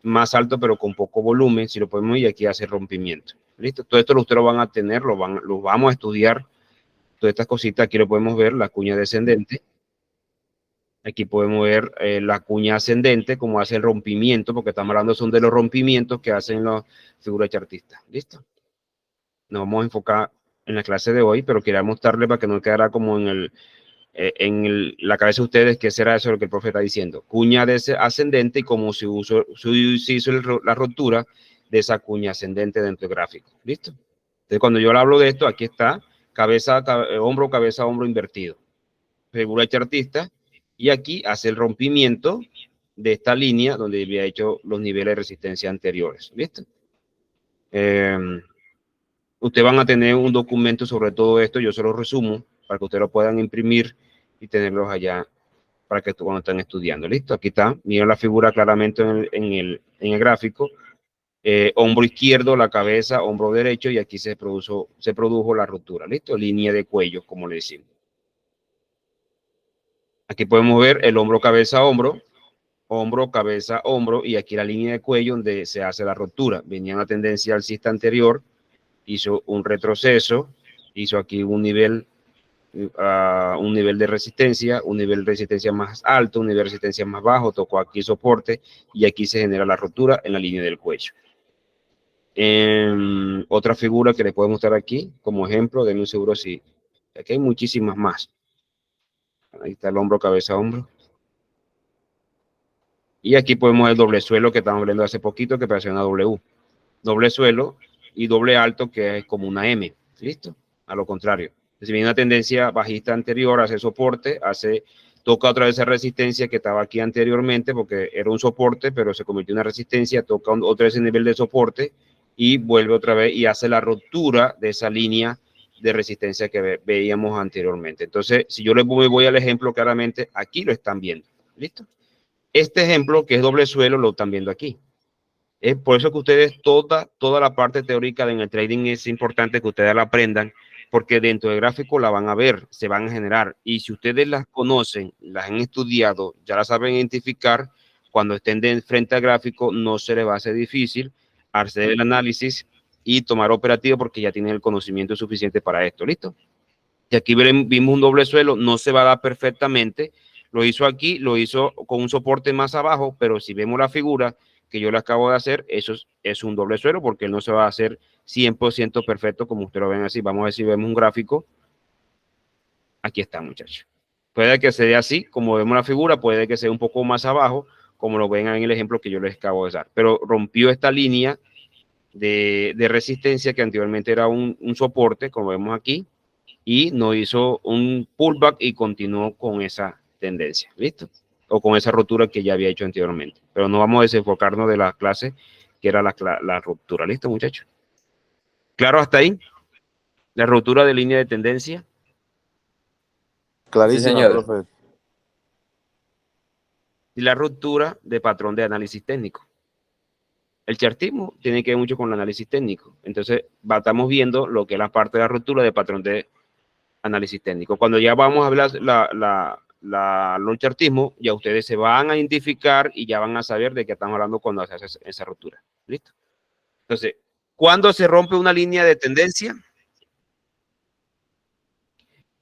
más altos, pero con poco volumen, si lo podemos ver, y aquí hace rompimiento. ¿Listo? Todo esto ustedes lo van a tener, lo vamos a estudiar, todas estas cositas, aquí lo podemos ver, la cuña descendente. Aquí podemos ver la cuña ascendente, como hace el rompimiento, porque estamos hablando son de los rompimientos que hacen las figuras chartistas. ¿Listo? Nos vamos a enfocar en la clase de hoy, pero quería mostrarles para que no quedara como en la cabeza de ustedes que será eso lo que el profe está diciendo. Cuña ascendente y cómo se hizo la rotura de esa cuña ascendente dentro del gráfico. ¿Listo? Entonces, cuando yo le hablo de esto, aquí está cabeza, hombro invertido. Figura chartista. Y aquí hace el rompimiento de esta línea donde había hecho los niveles de resistencia anteriores. ¿Listo? Ustedes van a tener un documento sobre todo esto, yo se lo resumo para que ustedes lo puedan imprimir y tenerlos allá para que cuando estén estudiando. ¿Listo? Aquí está, miren la figura claramente en el gráfico. Hombro izquierdo, la cabeza, hombro derecho, y aquí se produjo la ruptura. ¿Listo? Línea de cuello, como le decimos. Aquí podemos ver el hombro, cabeza, hombro, cabeza, hombro, y aquí la línea de cuello donde se hace la ruptura. Venía una tendencia alcista anterior, hizo un retroceso, hizo aquí un nivel un nivel de resistencia, un nivel de resistencia más alto, un nivel de resistencia más bajo, tocó aquí soporte y aquí se genera la rotura en la línea del cuello. Otra figura que les puedo mostrar aquí como ejemplo, denme un seguro si aquí hay muchísimas más. Ahí está el hombro, cabeza, hombro. Y aquí podemos ver el doble suelo que estamos viendo hace poquito, que parece una W. Doble suelo y doble alto, que es como una M. ¿Listo? A lo contrario. Si viene una tendencia bajista anterior, hace soporte, toca otra vez esa resistencia que estaba aquí anteriormente, porque era un soporte, pero se convirtió en una resistencia, toca otra vez el nivel de soporte y vuelve otra vez y hace la ruptura de esa línea de resistencia que veíamos anteriormente. Entonces, si yo les voy al ejemplo claramente, aquí lo están viendo. ¿Listo? Este ejemplo, que es doble suelo, lo están viendo aquí. Es por eso que ustedes, toda la parte teórica en el trading es importante que ustedes la aprendan, porque dentro del gráfico la van a ver, se van a generar. Y si ustedes las conocen, las han estudiado, ya las saben identificar, cuando estén de frente al gráfico, no se les va a hacer difícil hacer el análisis y tomar operativo, porque ya tienen el conocimiento suficiente para esto. ¿Listo? Y aquí vimos un doble suelo, no se va a dar perfectamente. Lo hizo aquí, lo hizo con un soporte más abajo, pero si vemos la figura que yo le acabo de hacer, eso es un doble suelo, porque no se va a hacer 100% perfecto como ustedes lo ven así. Vamos a ver si vemos un gráfico. Aquí está, muchachos. Puede que sea así, como vemos la figura, puede que sea un poco más abajo, como lo ven en el ejemplo que yo les acabo de dar. Pero rompió esta línea de resistencia que anteriormente era un soporte, como vemos aquí, y no hizo un pullback y continuó con esa tendencia. ¿Listo? O con esa rotura que ya había hecho anteriormente. Pero no vamos a desenfocarnos de la clase que era la ruptura. ¿Listo, muchachos? ¿Claro hasta ahí? La ruptura de línea de tendencia. Sí, señor. Profe. Y la ruptura de patrón de análisis técnico. El chartismo tiene que ver mucho con el análisis técnico. Entonces, estamos viendo lo que es la parte de la ruptura de patrón de análisis técnico. Cuando ya vamos a hablar el chartismo, ya ustedes se van a identificar y ya van a saber de qué estamos hablando cuando se hace esa ruptura. ¿Listo? Entonces, ¿cuándo se rompe una línea de tendencia?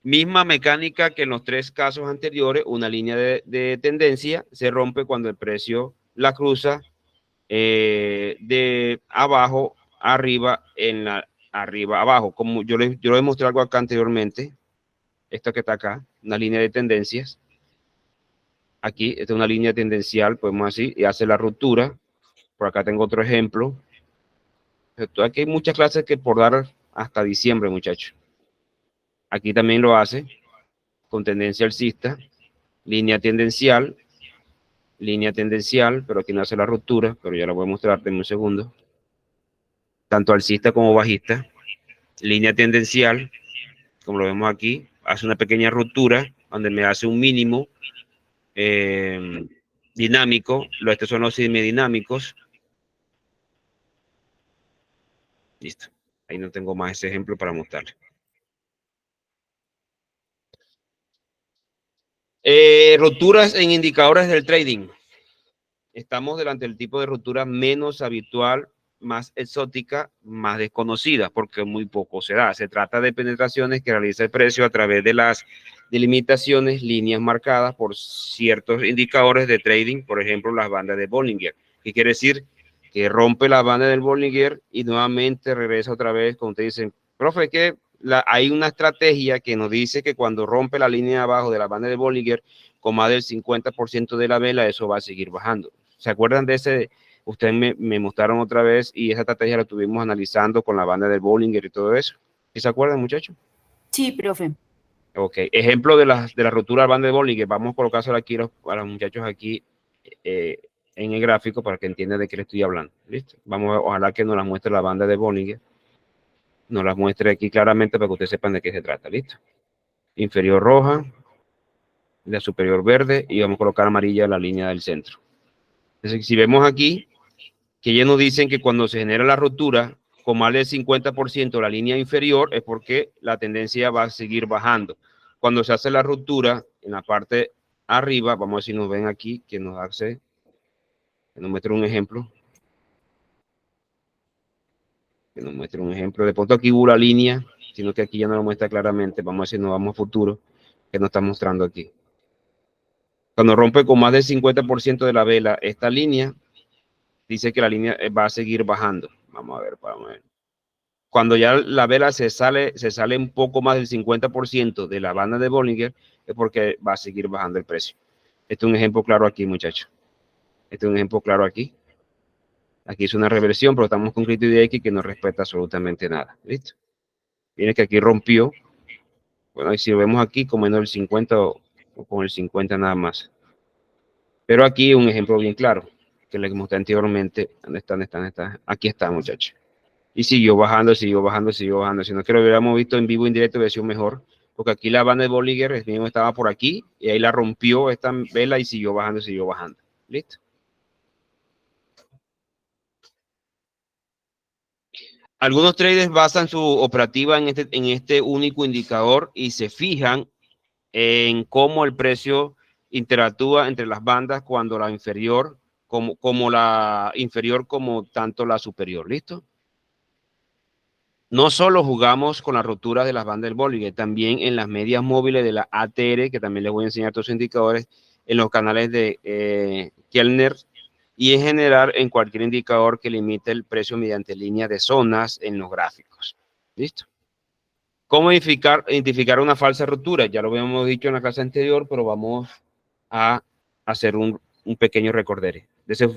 Misma mecánica que en los tres casos anteriores, una línea de tendencia se rompe cuando el precio la cruza de abajo arriba arriba abajo. Como yo les mostré algo acá anteriormente, esta que está acá, una línea de tendencias. Aquí, esta es una línea tendencial, podemos así, y hace la ruptura. Por acá tengo otro ejemplo. Aquí hay muchas clases que por dar hasta diciembre, muchachos. Aquí también lo hace, con tendencia alcista, línea tendencial, pero aquí no hace la ruptura, pero ya la voy a mostrar en un segundo. Tanto alcista como bajista. Línea tendencial, como lo vemos aquí, hace una pequeña ruptura, donde me hace un mínimo dinámico. Estos son los semidinámicos. Listo. Ahí no tengo más ese ejemplo para mostrarles. Rupturas en indicadores del trading. Estamos delante del tipo de ruptura menos habitual, más exótica, más desconocida, porque muy poco se da. Se trata de penetraciones que realiza el precio a través de las delimitaciones, líneas marcadas por ciertos indicadores de trading, por ejemplo, las bandas de Bollinger. ¿Qué quiere decir? Que rompe la banda del Bollinger y nuevamente regresa otra vez, como te dicen, profe, que hay una estrategia que nos dice que cuando rompe la línea de abajo de la banda de Bollinger, con más del 50% de la vela, eso va a seguir bajando. ¿Se acuerdan de ese? Ustedes me mostraron otra vez y esa estrategia la estuvimos analizando con la banda del Bollinger y todo eso. ¿Sí se acuerdan, muchachos? Sí, profe. Ok, ejemplo de la ruptura de la banda de Bollinger. Vamos a colocárselo aquí a los muchachos aquí en el gráfico para que entiendan de qué les estoy hablando. ¿Listo? Ojalá que nos la muestre la banda de Bollinger. Nos la muestre aquí claramente para que ustedes sepan de qué se trata. ¿Listo? Inferior roja, la superior verde y vamos a colocar amarilla la línea del centro. Entonces, si vemos aquí, que ellos nos dicen que cuando se genera la ruptura, con más del 50% la línea inferior, es porque la tendencia va a seguir bajando. Cuando se hace la ruptura, en la parte arriba, vamos a ver si nos ven aquí, que nos muestra un ejemplo. Que nos muestre un ejemplo. De pronto aquí hubo la línea, sino que aquí ya no lo muestra claramente. Vamos a ver si nos vamos a futuro, que nos está mostrando aquí. Cuando rompe con más del 50% de la vela esta línea, dice que la línea va a seguir bajando. Vamos a ver, vamos a ver. Cuando ya la vela se sale un poco más del 50% de la banda de Bollinger, es porque va a seguir bajando el precio. Este es un ejemplo claro aquí, muchachos. Este es un ejemplo claro aquí. Aquí es una reversión, pero estamos con criterio de X que no respeta absolutamente nada. ¿Listo? Viene que aquí rompió. Bueno, y si lo vemos aquí, con menos del 50 o con el 50 nada más. Pero aquí un ejemplo bien claro, que les mostré anteriormente. ¿Dónde está? Aquí está, muchachos. Y siguió bajando, siguió bajando, siguió bajando. Si no que lo hubiéramos visto en vivo, en directo, hubiera sido mejor. Porque aquí la banda de Bollinger estaba por aquí, y ahí la rompió esta vela y siguió bajando, siguió bajando. ¿Listo? Algunos traders basan su operativa en este único indicador y se fijan en cómo el precio interactúa entre las bandas cuando la inferior, como la inferior como tanto la superior. ¿Listo? No solo jugamos con las rupturas de las bandas del Bollinger, también en las medias móviles de la ATR, que también les voy a enseñar todos los indicadores, en los canales de Kellner, y en general en cualquier indicador que limite el precio mediante línea de zonas en los gráficos. ¿Listo? ¿Cómo identificar una falsa ruptura? Ya lo habíamos dicho en la clase anterior, pero vamos a hacer un pequeño recordere.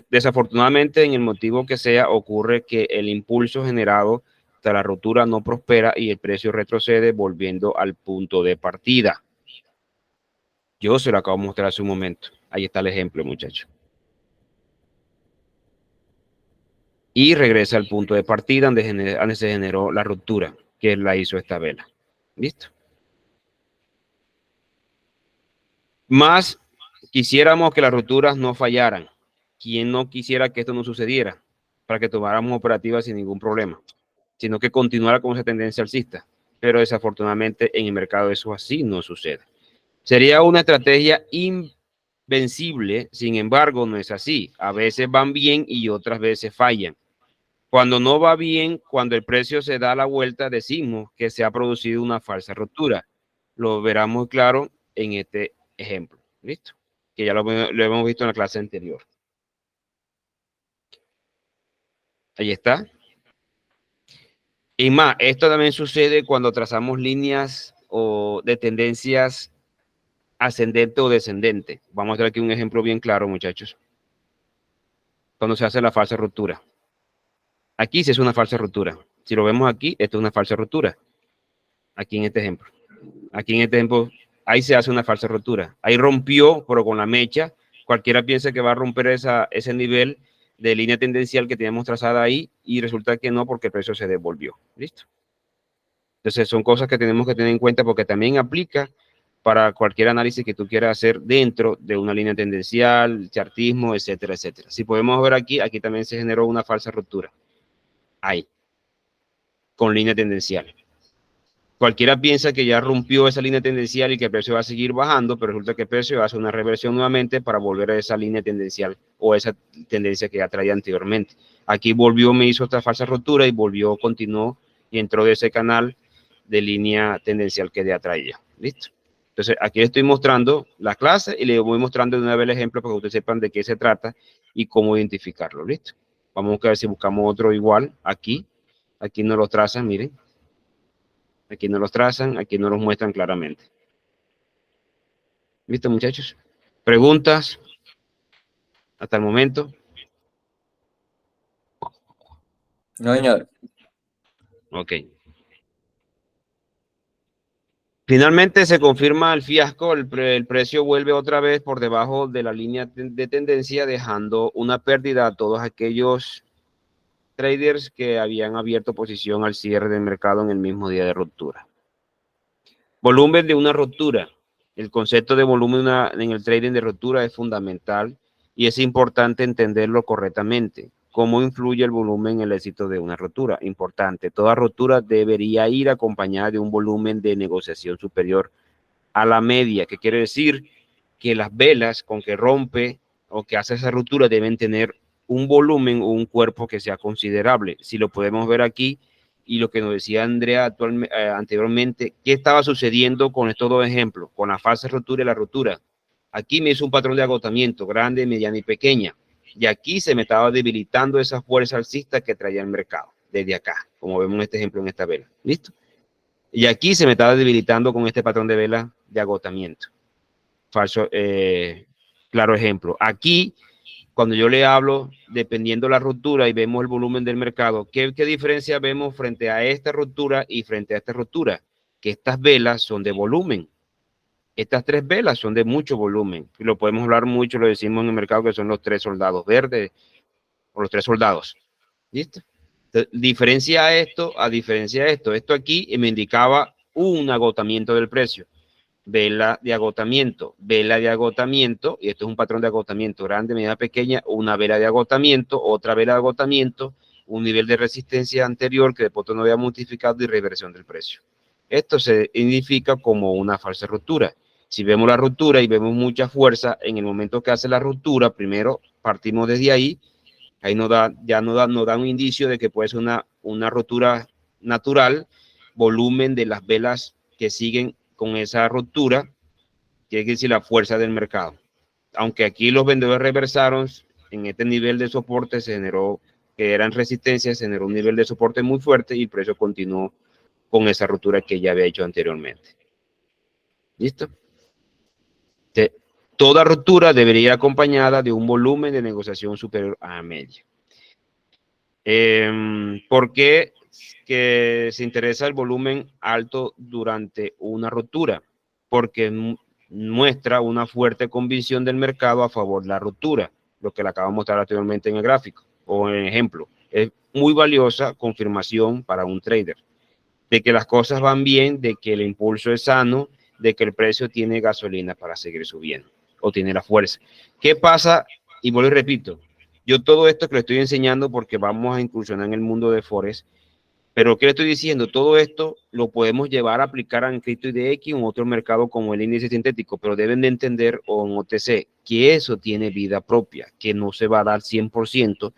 Desafortunadamente, en el motivo que sea, ocurre que el impulso generado tras la ruptura no prospera y el precio retrocede volviendo al punto de partida. Yo se lo acabo de mostrar hace un momento. Ahí está el ejemplo, muchachos. Y regresa al punto de partida donde se generó la ruptura, que la hizo esta vela. ¿Listo? Más quisiéramos que las rupturas no fallaran. ¿Quién no quisiera que esto no sucediera? Para que tomáramos operativas sin ningún problema, sino que continuara con esa tendencia alcista. Pero desafortunadamente en el mercado eso así no sucede. Sería una estrategia invencible, sin embargo no es así. A veces van bien y otras veces fallan. Cuando no va bien, cuando el precio se da la vuelta, decimos que se ha producido una falsa ruptura. Lo verá muy claro en este ejemplo. ¿Listo? Que ya lo hemos visto en la clase anterior. Ahí está. Y más, esto también sucede cuando trazamos líneas o de tendencias ascendente o descendente. Vamos a ver aquí un ejemplo bien claro, muchachos. Cuando se hace la falsa ruptura. Aquí se es una falsa ruptura. Si lo vemos aquí, esto es una falsa ruptura. Aquí en este ejemplo. Aquí en este ejemplo, ahí se hace una falsa ruptura. Ahí rompió, pero con la mecha. Cualquiera piensa que va a romper ese nivel de línea tendencial que teníamos trazada ahí y resulta que no porque el precio se devolvió. ¿Listo? Entonces son cosas que tenemos que tener en cuenta porque también aplica para cualquier análisis que tú quieras hacer dentro de una línea tendencial, chartismo, etcétera, etcétera. Si podemos ver aquí también se generó una falsa ruptura. Ahí, con línea tendencial. Cualquiera piensa que ya rompió esa línea tendencial y que el precio va a seguir bajando, pero resulta que el precio hace una reversión nuevamente para volver a esa línea tendencial o esa tendencia que ya traía anteriormente. Aquí volvió, me hizo esta falsa ruptura y volvió, continuó y entró de ese canal de línea tendencial que ya traía. ¿Listo? Entonces, aquí les estoy mostrando la clase y les voy mostrando de una vez el ejemplo para que ustedes sepan de qué se trata y cómo identificarlo. ¿Listo? Vamos a ver si buscamos otro igual aquí. Aquí nos lo trazan, miren. Aquí no los trazan, aquí no los muestran claramente. ¿Listo, muchachos? ¿Preguntas hasta el momento? No, señor. Ok. Finalmente se confirma el fiasco, el precio vuelve otra vez por debajo de la línea de tendencia, dejando una pérdida a todos aquellos traders que habían abierto posición al cierre del mercado en el mismo día de ruptura. Volumen de una ruptura. El concepto de volumen en el trading de ruptura es fundamental y es importante entenderlo correctamente. ¿Cómo influye el volumen en el éxito de una ruptura? Importante. Toda ruptura debería ir acompañada de un volumen de negociación superior a la media, que quiere decir que las velas con que rompe o que hace esa ruptura deben tener un volumen o un cuerpo que sea considerable. Si lo podemos ver aquí, y lo que nos decía Andrea anteriormente, ¿qué estaba sucediendo con estos dos ejemplos? Con la falsa rotura y la rotura. Aquí me hizo un patrón de agotamiento, grande, mediana y pequeña. Y aquí se me estaba debilitando esa fuerza alcista que traía el mercado, desde acá, como vemos en este ejemplo en esta vela. ¿Listo? Y aquí se me estaba debilitando con este patrón de vela de agotamiento. Falso, claro ejemplo. Aquí, cuando yo le hablo, dependiendo la ruptura y vemos el volumen del mercado, ¿qué diferencia vemos frente a esta ruptura y frente a esta ruptura? Que estas velas son de volumen. Estas tres velas son de mucho volumen. Y lo podemos hablar mucho, lo decimos en el mercado, que son los tres soldados verdes o los tres soldados. ¿Listo? Entonces, diferencia de esto. Esto aquí me indicaba un agotamiento del precio. Vela de agotamiento, y esto es un patrón de agotamiento grande, mediana, pequeña, una vela de agotamiento, otra vela de agotamiento, un nivel de resistencia anterior que después no había multiplicado y reversión del precio. Esto se identifica como una falsa ruptura. Si vemos la ruptura y vemos mucha fuerza, en el momento que hace la ruptura, primero partimos desde ahí nos da un indicio de que puede ser una ruptura natural, volumen de las velas que siguen con esa ruptura, quiere decir la fuerza del mercado. Aunque aquí los vendedores reversaron, en este nivel de soporte se generó, que eran resistencias, se generó un nivel de soporte muy fuerte y el precio continuó con esa ruptura que ya había hecho anteriormente. ¿Listo? Toda ruptura debería ir acompañada de un volumen de negociación superior a media. ¿Por qué que se interesa el volumen alto durante una ruptura? Porque muestra una fuerte convicción del mercado a favor de la ruptura, lo que le acabo de mostrar anteriormente en el gráfico o en el ejemplo. Es muy valiosa confirmación para un trader de que las cosas van bien, de que el impulso es sano, de que el precio tiene gasolina para seguir subiendo o tiene la fuerza. ¿Qué pasa? Y vuelvo y repito, yo todo esto que le estoy enseñando porque vamos a incursionar en el mundo de Forex, pero ¿qué le estoy diciendo? Todo esto lo podemos llevar a aplicar en cripto IDX o en otro mercado como el índice sintético, pero deben de entender, o en OTC, que eso tiene vida propia, que no se va a dar 100%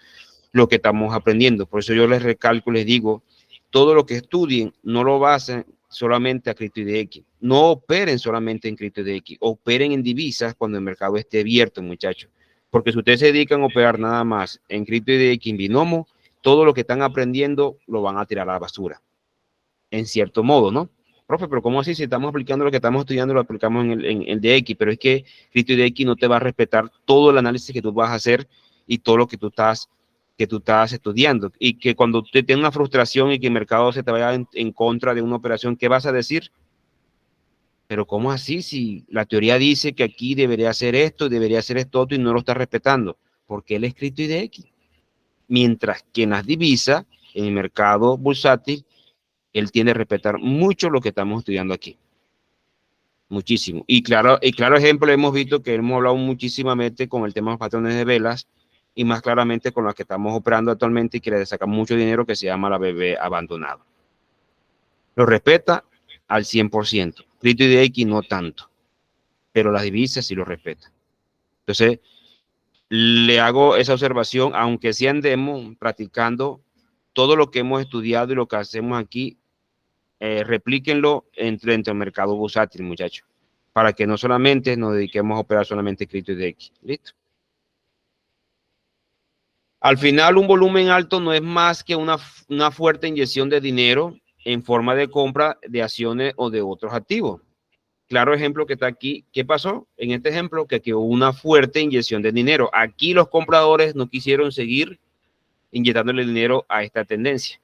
lo que estamos aprendiendo. Por eso yo les recalco, les digo, todo lo que estudien, no lo basen solamente a cripto IDX. No operen solamente en cripto IDX, operen en divisas cuando el mercado esté abierto, muchachos. Porque si ustedes se dedican a operar nada más en cripto IDX, en binomo, todo lo que están aprendiendo lo van a tirar a la basura. En cierto modo, ¿no? Profe, pero ¿cómo así? Si estamos aplicando lo que estamos estudiando, lo aplicamos en el DX, pero es que cripto IDX no te va a respetar todo el análisis que tú vas a hacer y todo lo que tú estás estudiando, y que cuando usted tiene una frustración y que el mercado se te vaya en contra de una operación, ¿qué vas a decir? Pero ¿cómo así? Si la teoría dice que aquí debería hacer esto, debería hacer esto otro y no lo está respetando, porque él es cripto IDX. Mientras que en las divisas, en el mercado bursátil, él tiene que respetar mucho lo que estamos estudiando aquí. Muchísimo. Y claro ejemplo, hemos visto que hemos hablado muchísimamente con el tema de los patrones de velas, y más claramente con las que estamos operando actualmente y que le sacan mucho dinero, que se llama la BB abandonado. Lo respeta al 100%. Cripto IDX no tanto, pero las divisas sí lo respeta. Entonces, le hago esa observación, aunque sí andemos practicando todo lo que hemos estudiado y lo que hacemos aquí, replíquenlo dentro del mercado bursátil, muchachos, para que no solamente nos dediquemos a operar solamente cripto IDX. ¿Listo? Al final, un volumen alto no es más que una fuerte inyección de dinero en forma de compra de acciones o de otros activos. Claro ejemplo que está aquí. ¿Qué pasó? En este ejemplo, que hubo una fuerte inyección de dinero. Aquí los compradores no quisieron seguir inyectándole dinero a esta tendencia.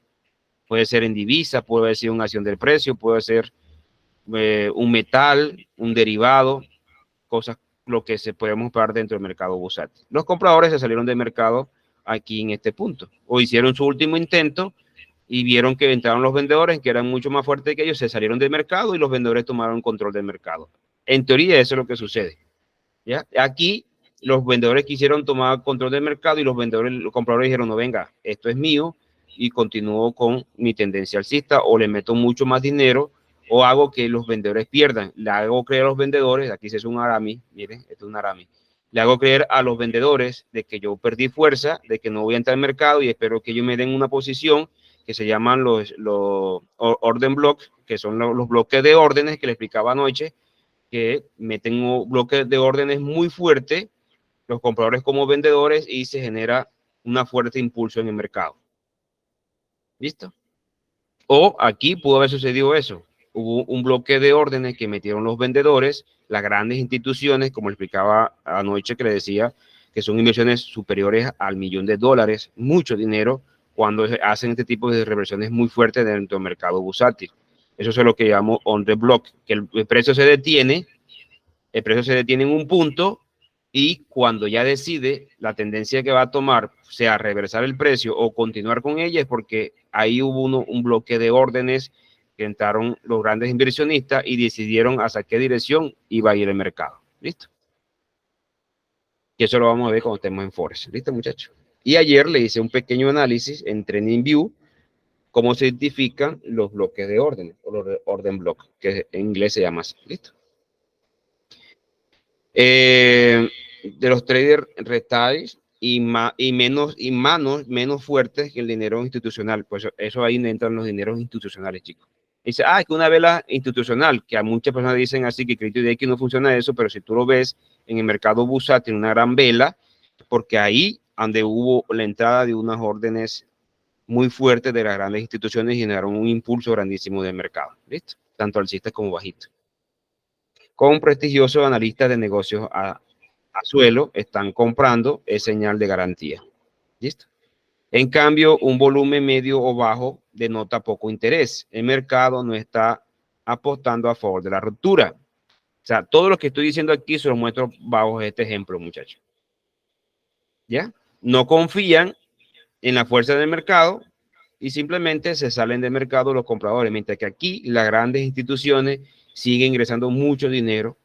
Puede ser en divisa, puede ser una acción del precio, puede ser un metal, un derivado, cosas lo que se podemos pagar dentro del mercado bursátil. Los compradores se salieron del mercado aquí en este punto, o hicieron su último intento y vieron que entraron los vendedores que eran mucho más fuertes que ellos, se salieron del mercado y los vendedores tomaron control del mercado. En teoría eso es lo que sucede, ¿ya? Aquí los vendedores quisieron tomar control del mercado y los compradores dijeron, no, venga, esto es mío, y continúo con mi tendencia alcista, o le meto mucho más dinero, o hago que los vendedores pierdan. Le hago creer a los vendedores, aquí se es un Arami, miren, esto es un Arami, Le hago creer a los vendedores de que yo perdí fuerza, de que no voy a entrar al mercado y espero que ellos me den una posición que se llaman los orden blocks, que son los bloques de órdenes que le explicaba anoche, que meten bloques de órdenes muy fuertes, los compradores como vendedores, y se genera una fuerte impulso en el mercado. ¿Listo? O aquí pudo haber sucedido eso. Hubo un bloque de órdenes que metieron los vendedores, las grandes instituciones, como explicaba anoche, que le decía que son inversiones superiores al $1.000.000, mucho dinero, cuando hacen este tipo de reversiones muy fuertes dentro del mercado bursátil. Eso es lo que llamo on the block, que el precio se detiene, en un punto, y cuando ya decide la tendencia que va a tomar, sea reversar el precio o continuar con ella, es porque ahí hubo un bloque de órdenes que entraron los grandes inversionistas y decidieron hacia qué dirección iba a ir el mercado. ¿Listo? Y eso lo vamos a ver cuando estemos en Forex. ¿Listo, muchachos? Y ayer le hice un pequeño análisis en TradingView, cómo se identifican los bloques de órdenes, o los orden block, que en inglés se llama así. ¿Listo? De los traders retails y manos menos fuertes que el dinero institucional. Pues eso ahí entran los dineros institucionales, chicos. Dice, es que una vela institucional, que a muchas personas dicen así que crédito de X no funciona eso, pero si tú lo ves en el mercado bursátil, una gran vela, porque ahí donde hubo la entrada de unas órdenes muy fuertes de las grandes instituciones, generaron un impulso grandísimo del mercado. ¿Listo? Tanto alcista como bajista. Con prestigiosos analistas de negocios a suelo están comprando, es señal de garantía. ¿Listo? En cambio, un volumen medio o bajo denota poco interés. El mercado no está apostando a favor de la ruptura. O sea, todo lo que estoy diciendo aquí se lo muestro bajo este ejemplo, muchachos. ¿Ya? No confían en la fuerza del mercado y simplemente se salen del mercado los compradores, mientras que aquí las grandes instituciones siguen ingresando mucho dinero,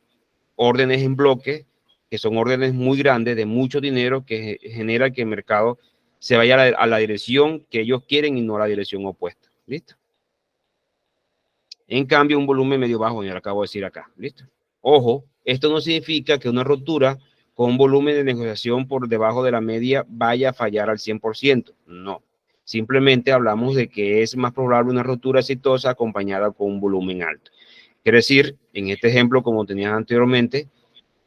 órdenes en bloque, que son órdenes muy grandes de mucho dinero, que genera que el mercado se vaya a la dirección que ellos quieren y no a la dirección opuesta. ¿Listo? En cambio, un volumen medio bajo, ya lo acabo de decir acá. ¿Listo? Ojo, esto no significa que una ruptura con un volumen de negociación por debajo de la media vaya a fallar al 100%. No. Simplemente hablamos de que es más probable una ruptura exitosa acompañada con un volumen alto. Quiere decir, en este ejemplo, como tenías anteriormente,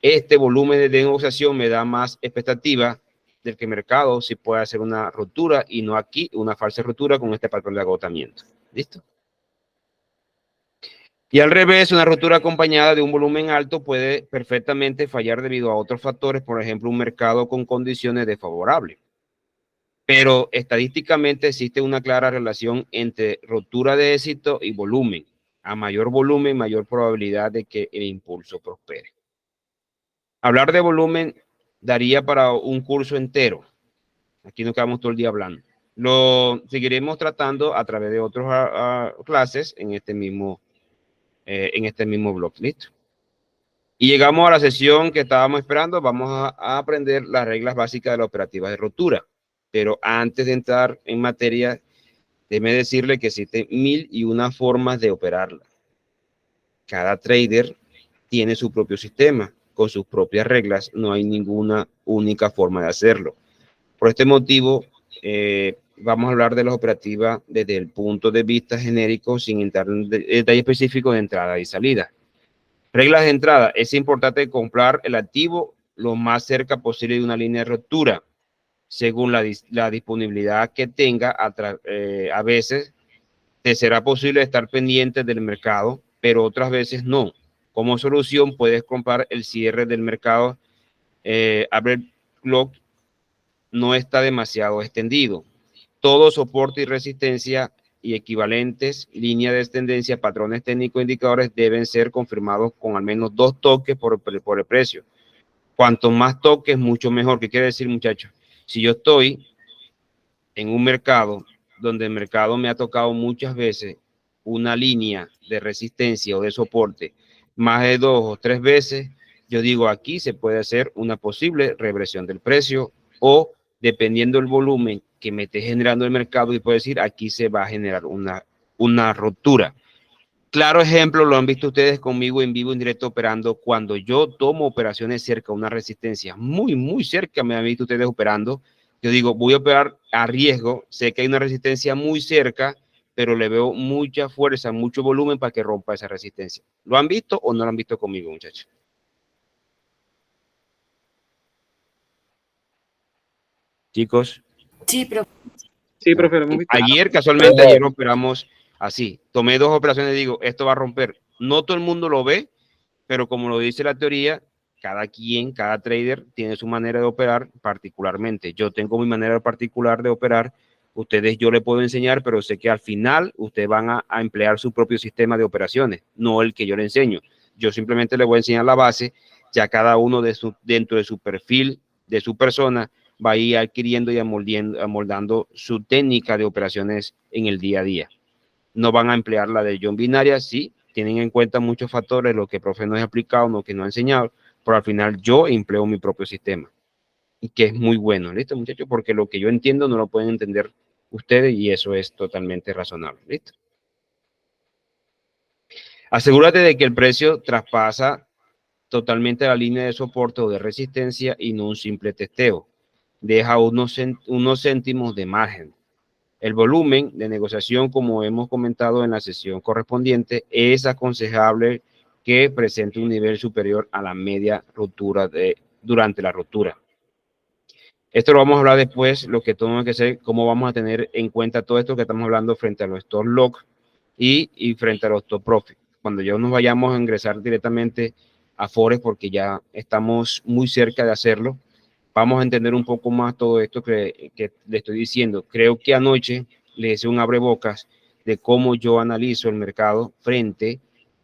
este volumen de negociación me da más expectativa del que el mercado sí puede hacer una ruptura y no aquí una falsa ruptura con este patrón de agotamiento. ¿Listo? Y al revés, una ruptura acompañada de un volumen alto puede perfectamente fallar debido a otros factores, por ejemplo, un mercado con condiciones desfavorables. Pero estadísticamente existe una clara relación entre ruptura de éxito y volumen. A mayor volumen, mayor probabilidad de que el impulso prospere. Hablar de volumen daría para un curso entero. Aquí nos quedamos todo el día hablando. Lo seguiremos tratando a través de otras clases en este mismo blog. ¿Listo? Y llegamos a la sesión que estábamos esperando. Vamos a aprender las reglas básicas de la operativa de ruptura. Pero antes de entrar en materia, déjeme decirle que existen 1001 formas de operarla. Cada trader tiene su propio sistema, con sus propias reglas. No hay ninguna única forma de hacerlo. Por este motivo, vamos a hablar de las operativas desde el punto de vista genérico, sin entrar en detalle específico de entrada y salida. Reglas de entrada. Es importante comprar el activo lo más cerca posible de una línea de ruptura, según la disponibilidad que tenga. A veces te será posible estar pendiente del mercado, pero otras veces no. Como solución, puedes comprar el cierre del mercado. Average clock no está demasiado extendido. Todo soporte y resistencia y equivalentes, líneas de tendencia, patrones técnicos, indicadores deben ser confirmados con al menos 2 toques por el precio. Cuanto más toques, mucho mejor. ¿Qué quiere decir, muchachos? Si yo estoy en un mercado donde el mercado me ha tocado muchas veces una línea de resistencia o de soporte más de 2 o 3 veces, yo digo aquí se puede hacer una posible reversión del precio, o dependiendo del volumen que me esté generando el mercado, y puedo decir aquí se va a generar una ruptura. Claro ejemplo, lo han visto ustedes conmigo en vivo, en directo, operando. Cuando yo tomo operaciones cerca, una resistencia muy, muy cerca, me han visto ustedes operando. Yo digo, voy a operar a riesgo, sé que hay una resistencia muy cerca, pero le veo mucha fuerza, mucho volumen para que rompa esa resistencia. ¿Lo han visto o no lo han visto conmigo, muchachos? Chicos, Sí, profe. Sí, profe, lo hemos visto. ayer, casualmente, ayer operamos así. Tomé 2 operaciones y digo, esto va a romper. No todo el mundo lo ve, pero como lo dice la teoría, cada quien, cada trader tiene su manera de operar particularmente. Yo tengo mi manera particular de operar. Ustedes yo les puedo enseñar, pero sé que al final ustedes van a emplear su propio sistema de operaciones, no el que yo les enseño. Yo simplemente les voy a enseñar la base, ya cada uno dentro de su perfil, de su persona, va a ir adquiriendo y amoldando su técnica de operaciones en el día a día. No van a emplear la de John Binaria, sí, tienen en cuenta muchos factores, lo que el profe no ha explicado, lo que no ha enseñado, pero al final yo empleo mi propio sistema, y que es muy bueno, ¿listo, muchachos? Porque lo que yo entiendo no lo pueden entender ustedes y eso es totalmente razonable, ¿listo? Asegúrate de que el precio traspasa totalmente la línea de soporte o de resistencia y no un simple testeo. Deja unos céntimos de margen. El volumen de negociación, como hemos comentado en la sesión correspondiente, es aconsejable que presente un nivel superior a la media ruptura durante la ruptura. Esto lo vamos a hablar después, lo que tenemos que hacer, cómo vamos a tener en cuenta todo esto que estamos hablando frente a los stop loss y frente a los stop profit. Cuando ya nos vayamos a ingresar directamente a Forex, porque ya estamos muy cerca de hacerlo, vamos a entender un poco más todo esto que le estoy diciendo. Creo que anoche le hice un abrebocas de cómo yo analizo el mercado frente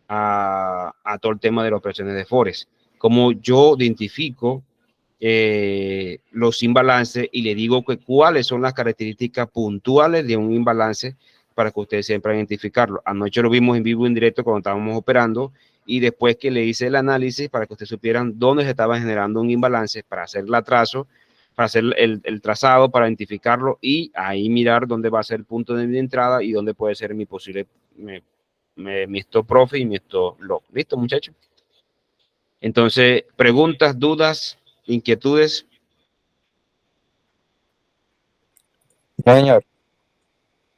a todo el tema de las operaciones de Forex. Cómo yo identifico los imbalances y le digo que cuáles son las características puntuales de un imbalance para que ustedes sepan identificarlo. Anoche lo vimos en vivo, en directo, cuando estábamos operando, y después que le hice el análisis para que ustedes supieran dónde se estaba generando un imbalance para hacer el trazo, para hacer el trazado, para identificarlo y ahí mirar dónde va a ser el punto de mi entrada y dónde puede ser mi posible mi stop profit y mi stop loss. ¿Listo, muchachos? Entonces, preguntas, dudas, inquietudes. Señor.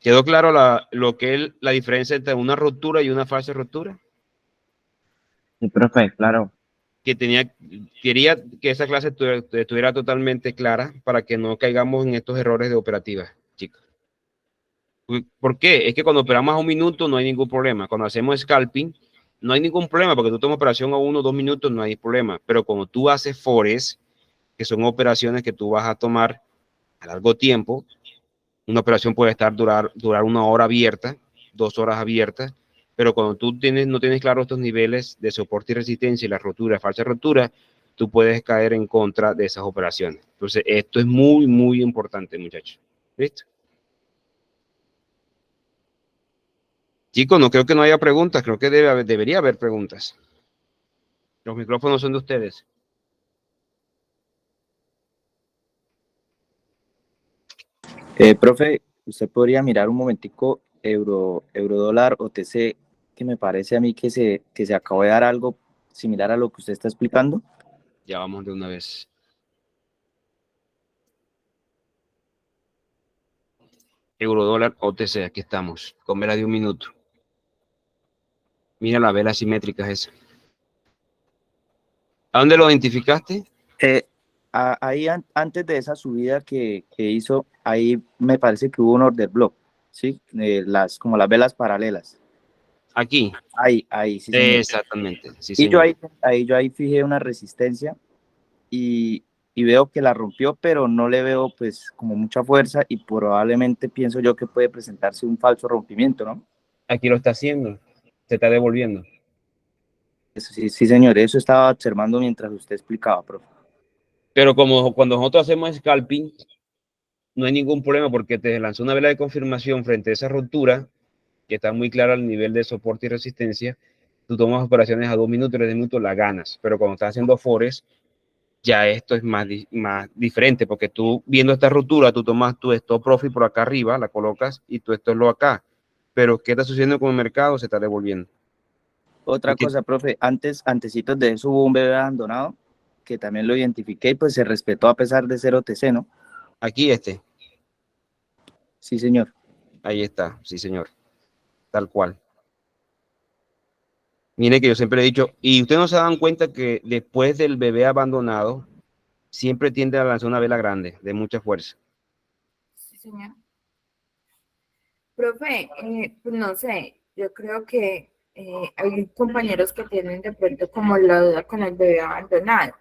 ¿Quedó claro lo que es la diferencia entre una ruptura y una falsa ruptura? Sí, profe, claro. Que quería que esa clase estuviera totalmente clara para que no caigamos en estos errores de operativa, chicos. ¿Por qué? Es que cuando operamos a 1 minuto no hay ningún problema. Cuando hacemos scalping no hay ningún problema porque tú tomas operación a 1 o 2 minutos, no hay problema. Pero cuando tú haces forex, que son operaciones que tú vas a tomar a largo tiempo, una operación puede durar 1 hora abierta, 2 horas abiertas, pero cuando tú no tienes claro estos niveles de soporte y resistencia y la rotura, falsa rotura, tú puedes caer en contra de esas operaciones. Entonces, esto es muy, muy importante, muchachos. ¿Listo? Chicos, no creo que no haya preguntas, creo que debería haber preguntas. Los micrófonos son de ustedes. Profe, usted podría mirar un momentico eurodólar OTC, que me parece a mí que se acabó de dar algo similar a lo que usted está explicando. Ya vamos de una vez. Eurodólar OTC, aquí estamos, con vela de 1 minuto. Mira la vela simétrica esa. ¿A dónde lo identificaste? Ahí antes de esa subida que hizo, ahí me parece que hubo un order block, ¿sí? Como las velas paralelas. Aquí. Ahí, sí, señor. Exactamente. Sí, Y señor. yo ahí fijé una resistencia y veo que la rompió, pero no le veo pues como mucha fuerza y probablemente pienso yo que puede presentarse un falso rompimiento, ¿no? Aquí lo está haciendo. Se está devolviendo. Eso sí, sí, señor, eso estaba observando mientras usted explicaba, profe. Pero como cuando nosotros hacemos scalping, no hay ningún problema porque te lanzó una vela de confirmación frente a esa ruptura, que está muy clara el nivel de soporte y resistencia. Tú tomas operaciones a 2 minutos, 3 minutos, la ganas. Pero cuando estás haciendo forex, ya esto es más diferente, porque tú viendo esta ruptura, tú tomas tu stop profit por acá arriba, la colocas y tu stop loss acá. Pero ¿qué está sucediendo con el mercado? Se está devolviendo. Otra Porque cosa, profe, antecitos de eso hubo un bebé abandonado, que también lo identifiqué y pues se respetó a pesar de ser OTC, ¿no? aquí Sí, señor. ahí está, sí señor, tal cual. Mire que yo siempre he dicho, y ustedes no se dan cuenta que después del bebé abandonado, siempre tiende a lanzar una vela grande, de mucha fuerza. Sí, señor. Profe, pues no sé, yo creo que hay compañeros que tienen de pronto como la duda con el bebé abandonado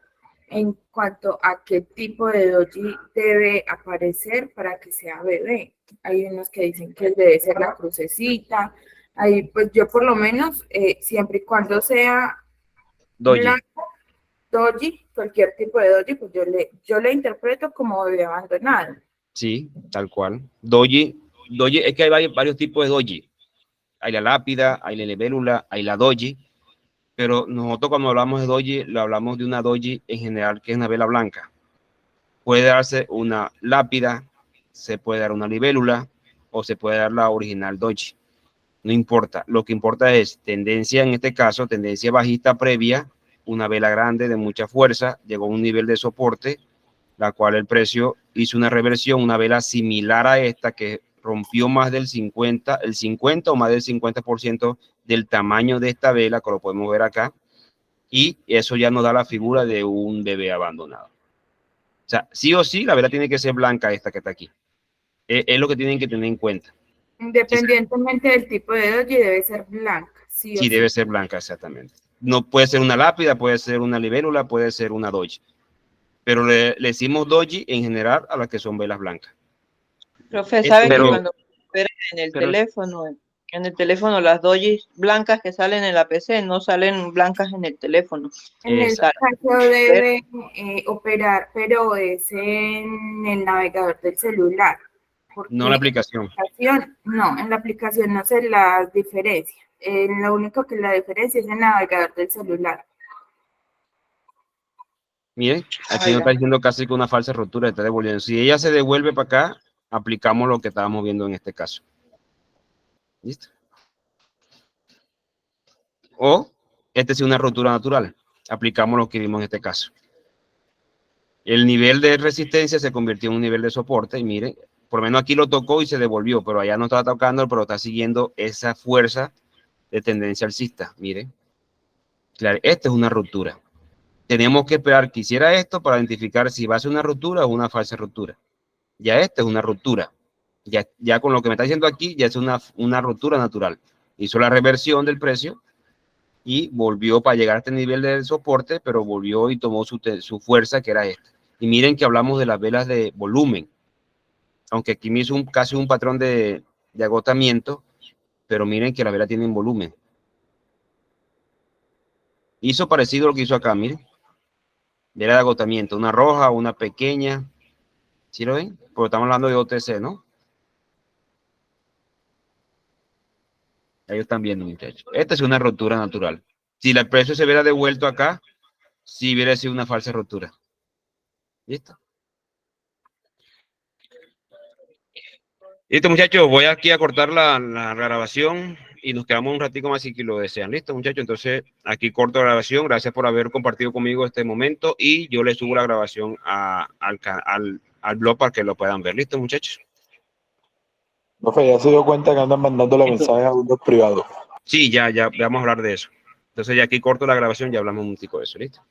en cuanto a qué tipo de doji debe aparecer para que sea bebé. Hay unos que dicen que debe ser la crucecita. Ahí, pues yo por lo menos, siempre y cuando sea Doji, blanco, doji, cualquier tipo de doji, pues yo le interpreto como bebé abandonado. sí, tal cual. Doji, es que hay varios tipos de doji. Hay la lápida, hay la libélula, hay la doji, pero nosotros cuando hablamos de doji, lo hablamos de una doji en general, que es una vela blanca. Puede darse una lápida, se puede dar una libélula o se puede dar la original doji. No importa, lo que importa es tendencia, en este caso, tendencia bajista previa, una vela grande de mucha fuerza, llegó a un nivel de soporte, la cual el precio hizo una reversión, una vela similar a esta que rompió más del 50, el 50 o más del 50% del tamaño de esta vela, que lo podemos ver acá, y eso ya nos da la figura de un bebé abandonado. O sea, sí o sí, la vela tiene que ser blanca esta que está aquí. Es lo que tienen que tener en cuenta. Independientemente del tipo de doji, debe ser blanca, sí o Sí, sí. debe ser blanca, exactamente. No puede ser una lápida, puede ser una libélula, puede ser una doji. Pero le decimos doji en general a las que son velas blancas. Profe, ¿sabe que Pero, cuando operan en el teléfono las dojis blancas que salen en la PC no salen blancas en el teléfono? En el exacto. caso debe operar, pero es en el navegador del celular. No la Porque aplicación. en la aplicación no se las diferencia. Lo único que la diferencia es el navegador del celular. Miren, aquí nos está diciendo casi que una falsa rotura, está devolviendo. Si ella se devuelve para acá, aplicamos lo que estábamos viendo en este caso. ¿Listo? O, esta es una rotura natural. Aplicamos lo que vimos en este caso. El nivel de resistencia se convirtió en un nivel de soporte y miren, por lo menos aquí lo tocó y se devolvió, pero allá no estaba tocando, pero está siguiendo esa fuerza de tendencia alcista. Miren, claro, esta es una ruptura. Tenemos que esperar que hiciera esto para identificar si va a ser una ruptura o una falsa ruptura. Ya esta es una ruptura. Ya con lo que me está diciendo aquí, ya es una ruptura natural. Hizo la reversión del precio y volvió para llegar a este nivel de soporte, pero volvió y tomó su fuerza, que era esta. Y miren que hablamos de las velas de volumen, aunque aquí me hizo casi un patrón de agotamiento, pero miren que la vela tiene volumen. Hizo parecido a lo que hizo acá, miren. Vela de agotamiento, una roja, una pequeña. ¿Sí lo ven? Porque estamos hablando de OTC, ¿no? Ellos están viendo, muchachos. Esta es una rotura natural. Si el precio se hubiera devuelto acá, sí hubiera sido una falsa rotura. ¿Listo? Listo, muchachos. Voy aquí a cortar la grabación y nos quedamos un ratico más si lo desean. Listo, muchachos. Entonces, aquí corto la grabación. Gracias por haber compartido conmigo este momento y yo les subo la grabación al blog para que lo puedan ver. Listo, muchachos. Profe, ya se dio cuenta que andan mandándole mensajes a unos privados. Sí, ya vamos a hablar de eso. Entonces, ya aquí corto la grabación y hablamos un tico de eso. ¿Listo?